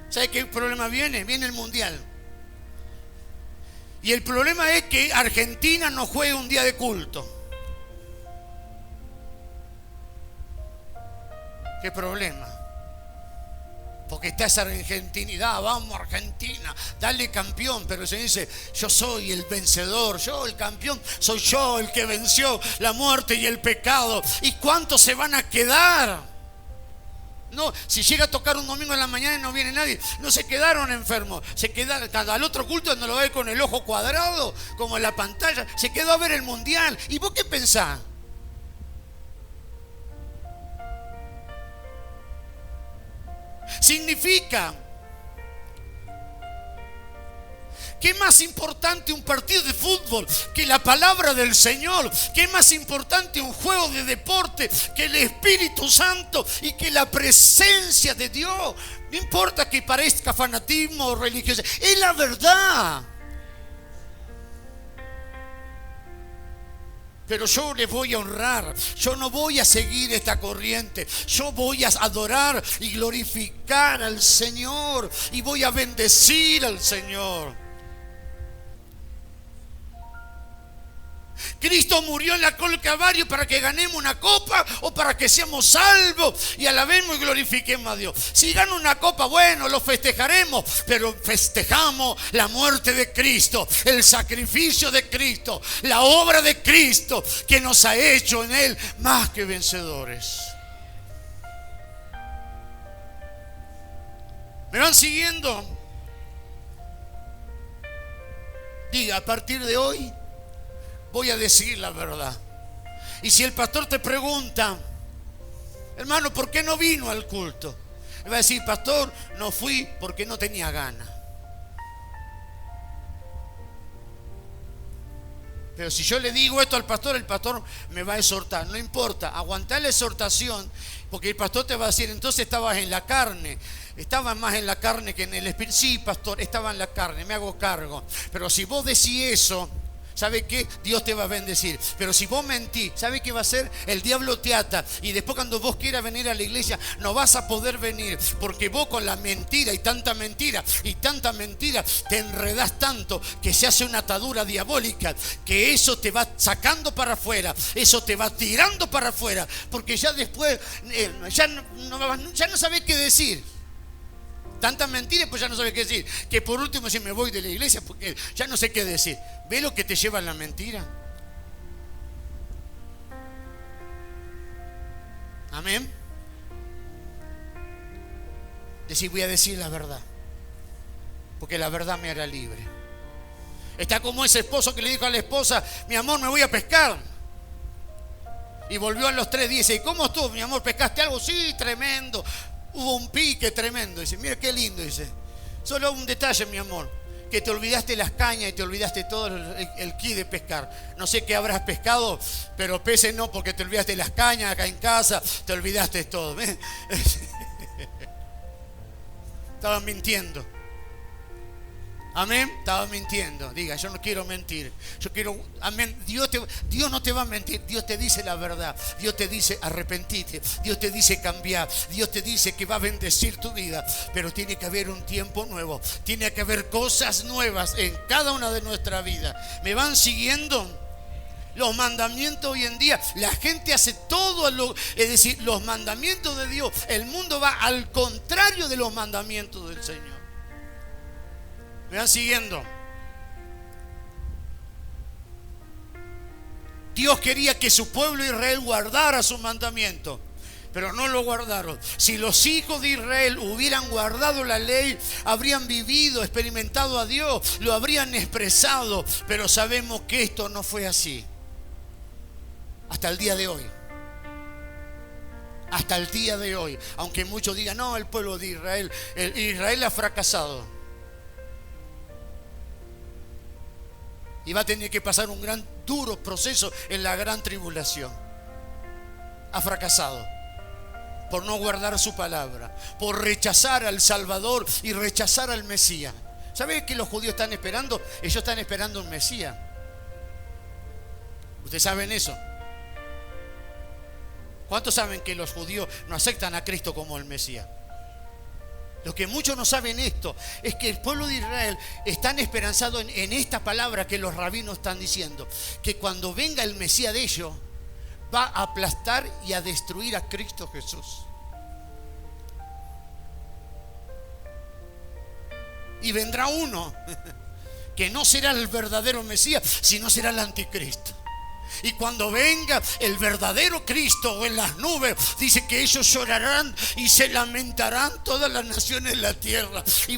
¿Sabe qué problema viene? Viene el mundial. Y el problema es que Argentina no juega un día de culto. ¿Qué problema? Porque está esa argentinidad. Vamos, Argentina, dale campeón. Pero se dice: yo soy el vencedor, yo el campeón, soy yo el que venció la muerte y el pecado. ¿Y cuántos se van a quedar? No, si llega a tocar un domingo en la mañana y no viene nadie, no se quedaron enfermos. Se quedaron al otro culto, no lo ve con el ojo cuadrado, como en la pantalla. Se quedó a ver el mundial. ¿Y vos qué pensás? Significa que es más importante un partido de fútbol que la palabra del Señor, que es más importante un juego de deporte que el Espíritu Santo y que la presencia de Dios. No importa que parezca fanatismo o religiosidad, es la verdad. Pero yo le voy a honrar. Yo no voy a seguir esta corriente. Yo voy a adorar y glorificar al Señor. Y voy a bendecir al Señor. Cristo murió en la cruz del Calvario para que ganemos una copa o para que seamos salvos y alabemos y glorifiquemos a Dios. Si gana una copa, bueno, lo festejaremos, pero festejamos la muerte de Cristo, el sacrificio de Cristo, la obra de Cristo que nos ha hecho en Él más que vencedores. ¿Me van siguiendo? Diga: a partir de hoy voy a decir la verdad. Y si el pastor te pregunta: hermano, ¿por qué no vino al culto? Le va a decir: pastor, no fui porque no tenía ganas. Pero si yo le digo esto al pastor, el pastor me va a exhortar. No importa, aguantar la exhortación, porque el pastor te va a decir: entonces estabas en la carne. Estaba más en la carne que en el espíritu. Sí, pastor, estaba en la carne, me hago cargo. Pero si vos decís eso, ¿sabe qué? Dios te va a bendecir. Pero si vos mentís, ¿sabe qué va a hacer? El diablo te ata. Y después, cuando vos quieras venir a la iglesia, no vas a poder venir. Porque vos, con la mentira y tanta mentira, te enredás tanto que se hace una atadura diabólica. Que eso te va sacando para afuera. Eso te va tirando para afuera. Porque ya después, ya no sabés qué decir. Tantas mentiras, pues ya no sabes qué decir. Que por último, si me voy de la iglesia, porque ya no sé qué decir. ¿Ve lo que te lleva la mentira? Amén. Decir: voy a decir la verdad, porque la verdad me hará libre. Está como ese esposo que le dijo a la esposa: mi amor, me voy a pescar. Y volvió a los 3 días y dice: ¿cómo estuvo, mi amor? ¿Pescaste algo? Sí, tremendo. Hubo un pique tremendo. Dice: mira qué lindo. Dice: Solo un detalle, mi amor, que te olvidaste las cañas y te olvidaste todo el kit de pescar. No sé qué habrás pescado, pero peces no, porque te olvidaste las cañas acá en casa, te olvidaste todo. Estaban mintiendo. Amén. Estaba mintiendo. Diga, yo no quiero mentir. Yo quiero, amén. Dios no te va a mentir. Dios te dice la verdad. Dios te dice arrepentite. Dios te dice cambiar. Dios te dice que va a bendecir tu vida. Pero tiene que haber un tiempo nuevo. Tiene que haber cosas nuevas en cada una de nuestra vida. ¿Me van siguiendo? Los mandamientos hoy en día, la gente hace todo, es decir, los mandamientos de Dios. El mundo va al contrario de los mandamientos del Señor. ¿Me van siguiendo? Dios quería que su pueblo Israel guardara su mandamiento, pero no lo guardaron. Si los hijos de Israel hubieran guardado la ley, habrían vivido, experimentado a Dios, lo habrían expresado, pero sabemos que esto no fue así. Hasta el día de hoy. Hasta el día de hoy. Aunque muchos digan, no, el pueblo de Israel, Israel ha fracasado. Y va a tener que pasar un gran, duro proceso en la gran tribulación. Ha fracasado por no guardar su palabra, por rechazar al Salvador y rechazar al Mesías. ¿Sabe qué los judíos están esperando? Ellos están esperando un Mesías. ¿Ustedes saben eso? ¿Cuántos saben que los judíos no aceptan a Cristo como el Mesías? Lo que muchos no saben esto es que el pueblo de Israel están esperanzados en esta palabra que los rabinos están diciendo, que cuando venga el Mesías de ellos va a aplastar y a destruir a Cristo Jesús. Y vendrá uno que no será el verdadero Mesías, sino será el anticristo. Y cuando venga el verdadero Cristo en las nubes, dice que ellos llorarán y se lamentarán todas las naciones de la tierra. Y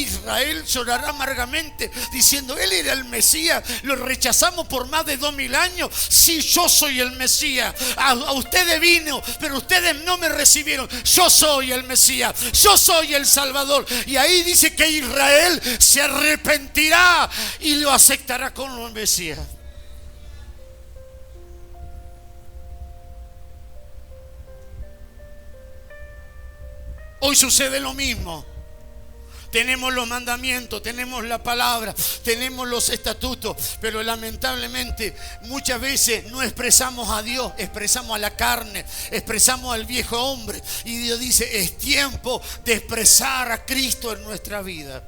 Israel llorará amargamente diciendo, Él era el Mesías, lo rechazamos por más de 2000 años. Sí, yo soy el Mesías. A ustedes vino, pero ustedes no me recibieron. Yo soy el Mesías, yo soy el Salvador. Y ahí dice que Israel se arrepentirá y lo aceptará como el Mesías. Hoy sucede lo mismo. Tenemos los mandamientos, tenemos la palabra, tenemos los estatutos, pero lamentablemente muchas veces no expresamos a Dios, expresamos a la carne, expresamos al viejo hombre. Y Dios dice, es tiempo de expresar a Cristo en nuestra vida.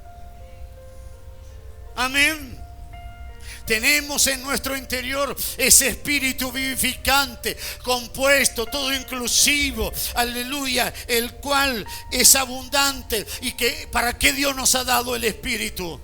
Amén. Tenemos en nuestro interior ese espíritu vivificante, compuesto, todo inclusivo, aleluya, el cual es abundante. ¿Y que para qué Dios nos ha dado el espíritu?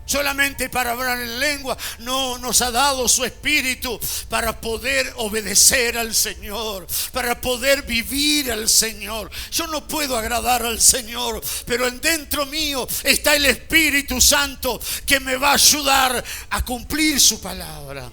Solamente para hablar en lengua. No, nos ha dado su espíritu para poder obedecer al Señor, para poder vivir al Señor. Yo no puedo agradar al Señor, pero dentro mío está el Espíritu Santo que me va a ayudar a cumplir su palabra.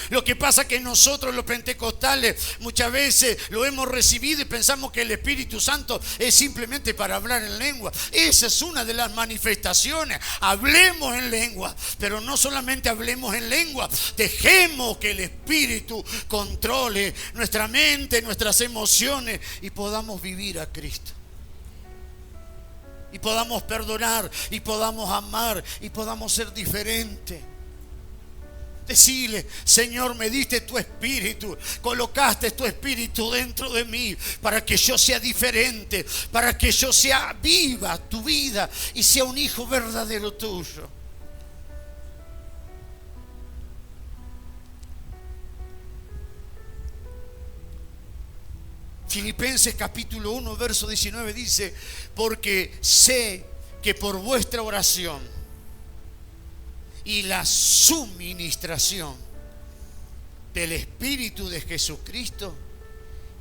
Lo que pasa es que nosotros los pentecostales muchas veces lo hemos recibido y pensamos que el Espíritu Santo es simplemente para hablar en lengua. Esa es una de las manifestaciones. Hablemos en lengua, pero no solamente hablemos en lengua. Dejemos que el Espíritu controle nuestra mente, nuestras emociones y podamos vivir a Cristo. Y podamos perdonar, y podamos amar, y podamos ser diferentes. Decirle, Señor, me diste tu espíritu, colocaste tu espíritu dentro de mí para que yo sea diferente, para que yo sea viva tu vida y sea un hijo verdadero tuyo. Filipenses capítulo 1 verso 19 dice, porque sé que por vuestra oración y la suministración del Espíritu de Jesucristo,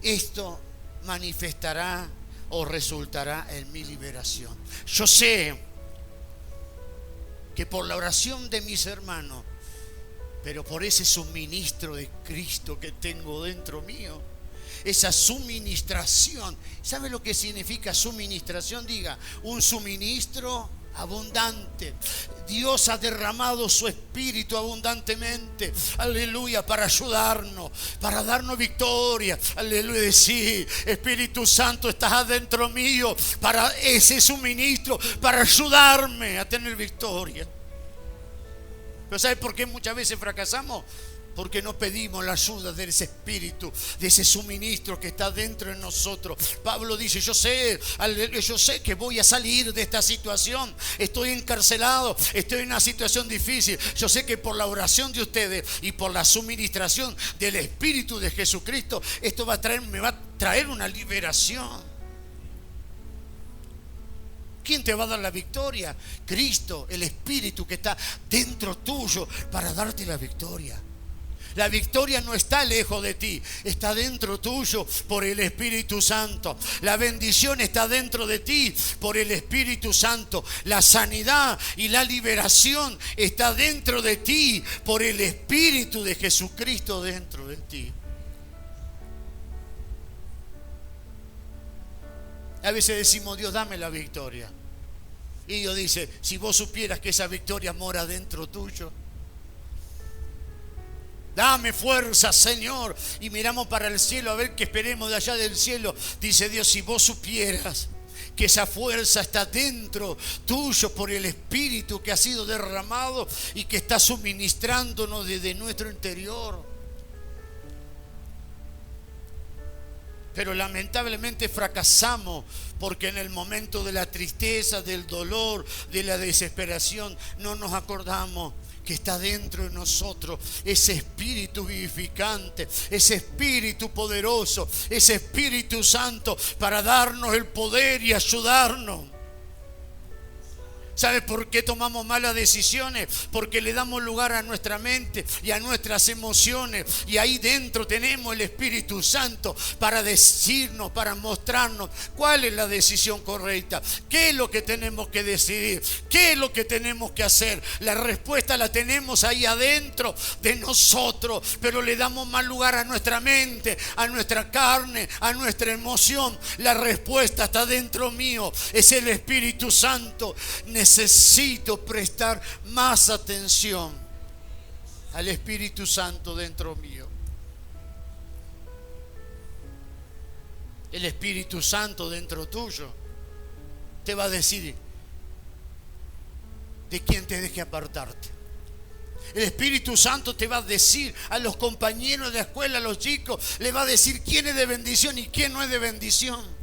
esto manifestará o resultará en mi liberación. Yo sé que por la oración de mis hermanos, pero por ese suministro de Cristo que tengo dentro mío, esa suministración. ¿Sabe lo que significa suministración? Diga, un suministro abundante. Dios ha derramado su espíritu abundantemente, aleluya, para ayudarnos, para darnos victoria, aleluya. Sí, Espíritu Santo, estás adentro mío para ese suministro, para ayudarme a tener victoria. Pero ¿sabe por qué muchas veces fracasamos? Porque no pedimos la ayuda de ese espíritu, de ese suministro que está dentro de nosotros. Pablo dice, yo sé que voy a salir de esta situación. Estoy encarcelado, estoy en una situación difícil. Yo sé que por la oración de ustedes y por la suministración del Espíritu de Jesucristo, esto me va a traer una liberación. ¿Quién te va a dar la victoria? Cristo, el Espíritu que está dentro tuyo para darte la victoria. La victoria no está lejos de ti, está dentro tuyo por el Espíritu Santo. La bendición está dentro de ti por el Espíritu Santo. La sanidad y la liberación está dentro de ti por el Espíritu de Jesucristo dentro de ti. A veces decimos, Dios, dame la victoria. Y Dios dice, si vos supieras que esa victoria mora dentro tuyo. Dame fuerza, Señor. Y miramos para el cielo a ver qué esperemos de allá del cielo. Dice Dios, si vos supieras que esa fuerza está dentro tuyo por el Espíritu que ha sido derramado y que está suministrándonos desde nuestro interior. Pero lamentablemente fracasamos porque en el momento de la tristeza, del dolor, de la desesperación, no nos acordamos que está dentro de nosotros ese espíritu vivificante, ese espíritu poderoso, ese Espíritu Santo para darnos el poder y ayudarnos. ¿Sabe por qué tomamos malas decisiones? Porque le damos lugar a nuestra mente y a nuestras emociones. Y ahí dentro tenemos el Espíritu Santo para decirnos, para mostrarnos cuál es la decisión correcta. ¿Qué es lo que tenemos que decidir? ¿Qué es lo que tenemos que hacer? La respuesta la tenemos ahí adentro de nosotros. Pero le damos más lugar a nuestra mente, a nuestra carne, a nuestra emoción. La respuesta está dentro mío. Es el Espíritu Santo. Necesito prestar más atención al Espíritu Santo dentro mío. El Espíritu Santo dentro tuyo te va a decir de quién te deje apartarte. El Espíritu Santo te va a decir a los compañeros de la escuela, a los chicos, le va a decir quién es de bendición y quién no es de bendición.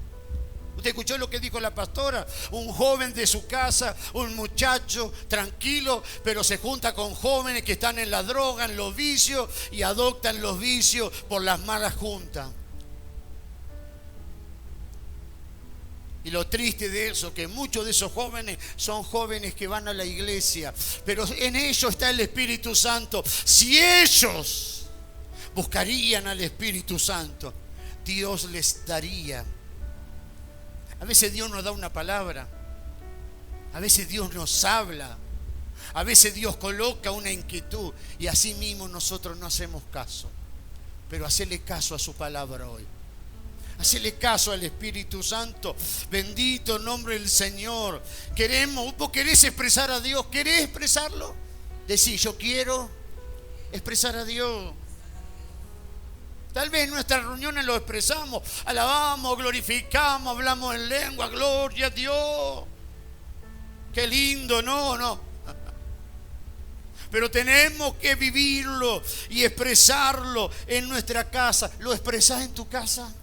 ¿Usted escuchó lo que dijo la pastora? Un joven de su casa, un muchacho tranquilo, pero se junta con jóvenes que están en la droga, en los vicios, y adoptan los vicios por las malas juntas. Y lo triste de eso, que muchos de esos jóvenes son jóvenes que van a la iglesia, pero en ellos está el Espíritu Santo. Si ellos buscarían al Espíritu Santo, Dios les daría. A veces Dios nos da una palabra, a veces Dios nos habla, a veces Dios coloca una inquietud y así mismo nosotros no hacemos caso. Pero hacele caso a su palabra hoy. Hacele caso al Espíritu Santo. Bendito el nombre del Señor. ¿Vos querés expresar a Dios? ¿Querés expresarlo? Decís, yo quiero expresar a Dios. Tal vez en nuestras reuniones lo expresamos, alabamos, glorificamos, hablamos en lengua, gloria a Dios. Qué lindo, no. Pero tenemos que vivirlo y expresarlo en nuestra casa. ¿Lo expresás en tu casa?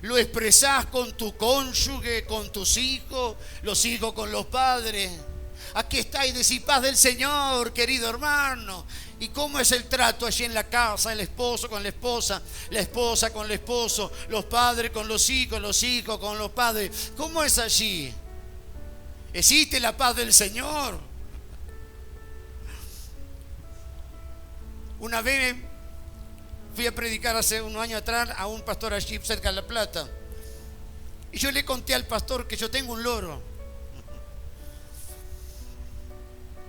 ¿Lo expresás con tu cónyuge, con tus hijos, los hijos con los padres? Aquí está y decís, paz del Señor, querido hermano. ¿Y cómo es el trato allí en la casa? El esposo con la esposa con el esposo, los padres con los hijos con los padres. ¿Cómo es allí? ¿Existe la paz del Señor? Una vez fui a predicar hace unos años atrás a un pastor allí cerca de La Plata. Y yo le conté al pastor que yo tengo un loro.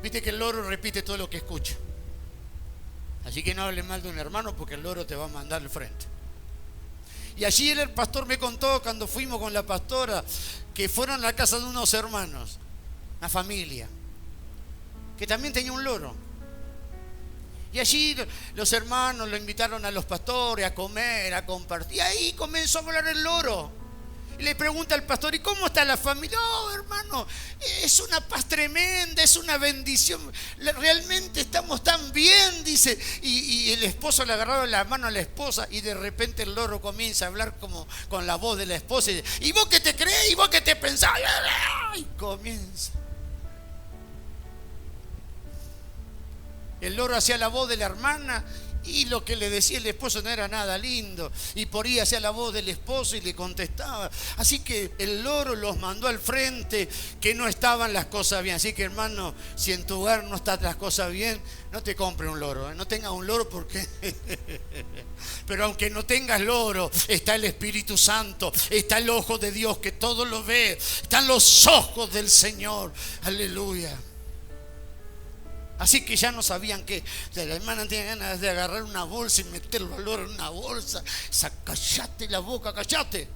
Viste que el loro repite todo lo que escucha. Así que no hable mal de un hermano porque el loro te va a mandar al frente. Y allí el pastor me contó cuando fuimos con la pastora que fueron a la casa de unos hermanos, una familia, que también tenía un loro. Y allí los hermanos lo invitaron a los pastores a comer, a compartir. Y ahí comenzó a hablar el loro. Y le pregunta al pastor: ¿y cómo está la familia? Oh, hermano, es una paz tremenda, es una bendición. Realmente estamos tan bien, dice. Y el esposo le agarraba la mano a la esposa y de repente el loro comienza a hablar como con la voz de la esposa. ¿Y vos qué te crees? ¿Y vos qué te pensás? Y comienza. El loro hacía la voz de la hermana y lo que le decía el esposo no era nada lindo. Y por ahí hacía la voz del esposo y le contestaba. Así que el loro los mandó al frente, que no estaban las cosas bien. Así que, hermano, si en tu hogar no están las cosas bien, no te compre un loro, ¿eh? No tengas un loro porque... Pero aunque no tengas loro, está el Espíritu Santo, está el ojo de Dios que todo lo ve, están los ojos del Señor. Aleluya. Así que ya no sabían qué. La hermana tenía ganas de agarrar una bolsa y meterlo al loro en una bolsa. Cállate la boca, cállate.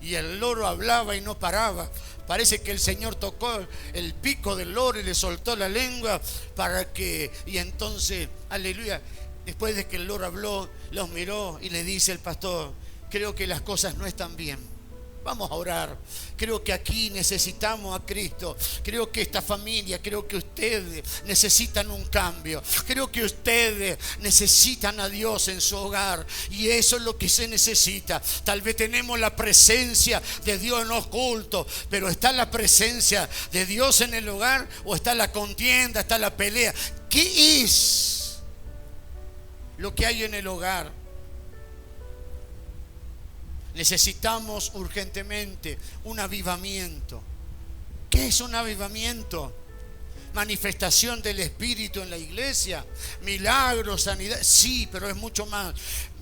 Y el loro hablaba y no paraba. Parece que el Señor tocó el pico del loro y le soltó la lengua para que... Y entonces, aleluya, después de que el loro habló, los miró y le dice el pastor: creo que las cosas no están bien. Vamos a orar. Creo que aquí necesitamos a Cristo. Creo que esta familia, creo que ustedes necesitan un cambio. Creo que ustedes necesitan a Dios en su hogar. Y eso es lo que se necesita. Tal vez tenemos la presencia de Dios en los cultos, pero ¿está la presencia de Dios en el hogar? ¿O está la contienda, está la pelea? ¿Qué es lo que hay en el hogar? Necesitamos urgentemente un avivamiento. ¿Qué es un avivamiento? Manifestación del Espíritu en la iglesia, milagros, sanidad. Sí, pero es mucho más.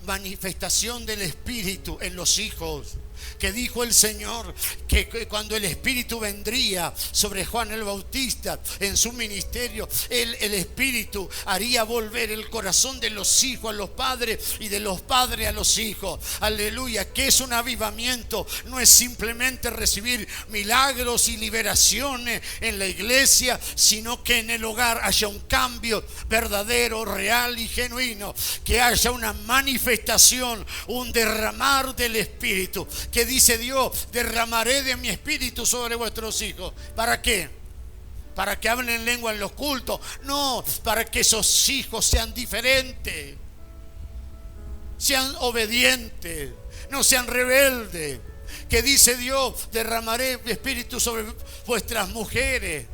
Manifestación del Espíritu en los hijos. Que dijo el Señor que cuando el Espíritu vendría sobre Juan el Bautista en su ministerio, el Espíritu haría volver el corazón de los hijos a los padres y de los padres a los hijos. Aleluya. Que es un avivamiento. No es simplemente recibir milagros y liberaciones en la iglesia, sino que en el hogar haya un cambio verdadero, real y genuino. Que haya una manifestación, un derramar del Espíritu. Que dice Dios: derramaré de mi Espíritu sobre vuestros hijos. ¿Para qué? ¿Para que hablen en lengua en los cultos? No, para que esos hijos sean diferentes, sean obedientes, no sean rebeldes. Que dice Dios: derramaré mi Espíritu sobre vuestras mujeres,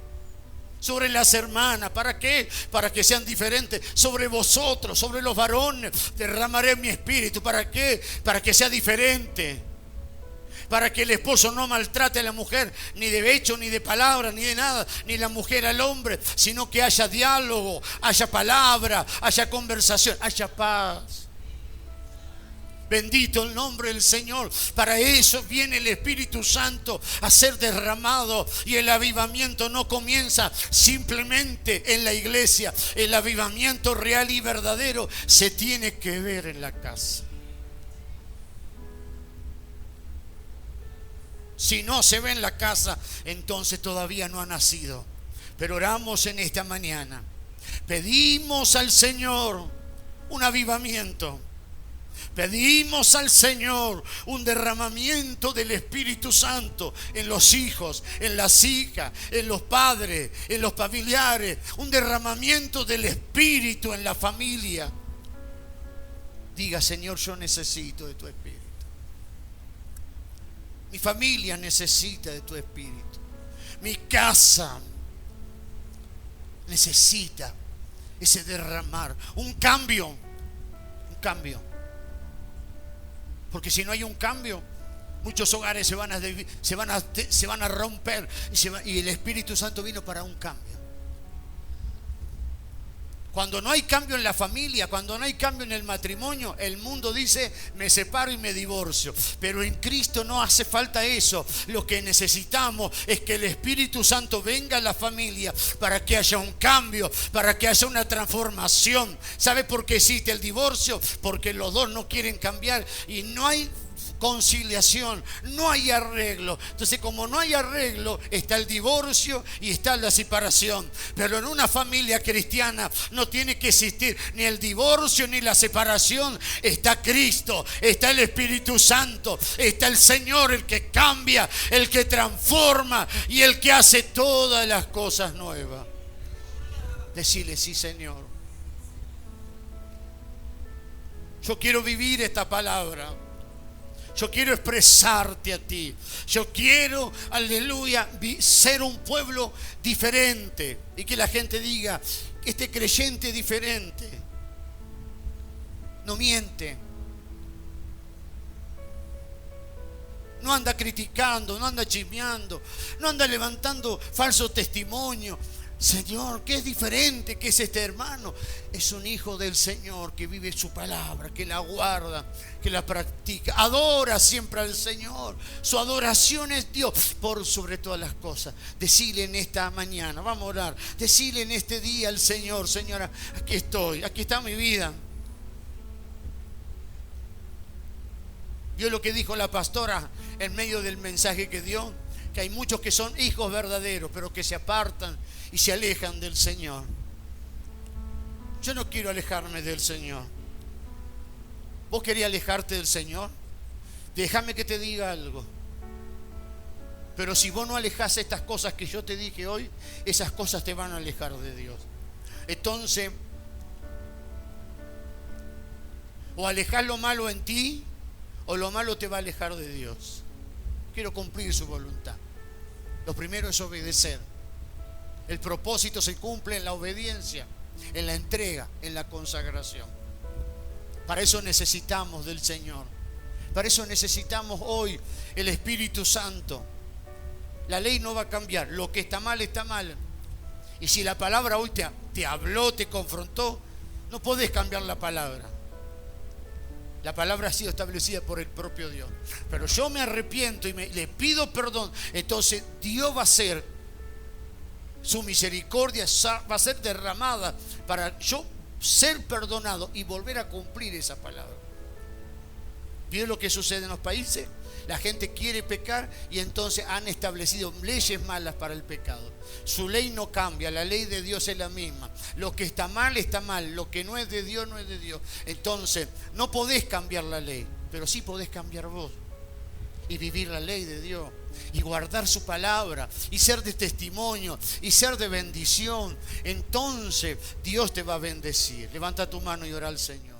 sobre las hermanas. ¿Para qué? Para que sean diferentes. Sobre vosotros, sobre los varones, derramaré mi Espíritu. ¿Para qué? Para que sea diferente. Para que el esposo no maltrate a la mujer, ni de hecho, ni de palabra, ni de nada, ni la mujer al hombre, sino que haya diálogo, haya palabra, haya conversación, haya paz. Bendito el nombre del Señor. Para eso viene el Espíritu Santo a ser derramado. Y el avivamiento no comienza simplemente en la iglesia. El avivamiento real y verdadero se tiene que ver en la casa. Si no se ve en la casa, entonces todavía no ha nacido. Pero oramos en esta mañana. Pedimos al Señor un avivamiento. Pedimos al Señor un derramamiento del Espíritu Santo en los hijos, en las hijas, en los padres, en los familiares. Un derramamiento del Espíritu en la familia. Diga: Señor, yo necesito de tu Espíritu. Mi familia necesita de tu Espíritu. Mi casa necesita ese derramar. Un cambio. Un cambio. Porque si no hay un cambio, muchos hogares se van a romper. Y el Espíritu Santo vino para un cambio. Cuando no hay cambio en la familia, cuando no hay cambio en el matrimonio, el mundo dice, me separo y me divorcio. Pero en Cristo no hace falta eso. Lo que necesitamos es que el Espíritu Santo venga a la familia para que haya un cambio, para que haya una transformación. ¿Sabe por qué existe el divorcio? Porque los dos no quieren cambiar y no hay conciliación, no hay arreglo. Entonces, como no hay arreglo, está el divorcio y está la separación. Pero en una familia cristiana no tiene que existir ni el divorcio ni la separación. Está Cristo, está el Espíritu Santo, está el Señor, el que cambia, el que transforma y el que hace todas las cosas nuevas. Decirle, sí, Señor, yo quiero vivir esta palabra. Yo quiero expresarte a ti. Yo quiero, aleluya, ser un pueblo diferente. Y que la gente diga, este creyente es diferente. No miente. No anda criticando, no anda chismeando, no anda levantando falso testimonio. Señor, ¿qué es diferente que es este hermano? Es un hijo del Señor que vive su palabra, que la guarda, que la practica, adora siempre al Señor. Su adoración es Dios por sobre todas las cosas. Decile en esta mañana, vamos a orar, decile en este día al Señor, Señora, aquí estoy, aquí está mi vida. Vio lo que dijo la pastora en medio del mensaje que dio, que hay muchos que son hijos verdaderos, pero que se apartan y se alejan del Señor. Yo no quiero alejarme del Señor. ¿Vos querías alejarte del Señor? Déjame que te diga algo. Pero si vos no alejás estas cosas que yo te dije hoy, esas cosas te van a alejar de Dios. Entonces, o alejás lo malo en ti, o lo malo te va a alejar de Dios. Quiero cumplir su voluntad. Lo primero es obedecer. El propósito se cumple en la obediencia, en la entrega, en la consagración. Para eso necesitamos del Señor. Para eso necesitamos hoy el Espíritu Santo. La ley no va a cambiar. Lo que está mal, está mal. Y si la palabra hoy te habló, te confrontó, no podés cambiar la palabra. La palabra ha sido establecida por el propio Dios. Pero yo me arrepiento y le pido perdón. Entonces Dios va a hacer, su misericordia va a ser derramada para yo ser perdonado y volver a cumplir esa palabra. ¿Vio lo que sucede en los países? La gente quiere pecar y entonces han establecido leyes malas para el pecado. Su ley no cambia, la ley de Dios es la misma. Lo que está mal, está mal. Lo que no es de Dios, no es de Dios. Entonces, no podés cambiar la ley, pero sí podés cambiar vos. Y vivir la ley de Dios. Y guardar su palabra. Y ser de testimonio. Y ser de bendición. Entonces, Dios te va a bendecir. Levanta tu mano y ora al Señor.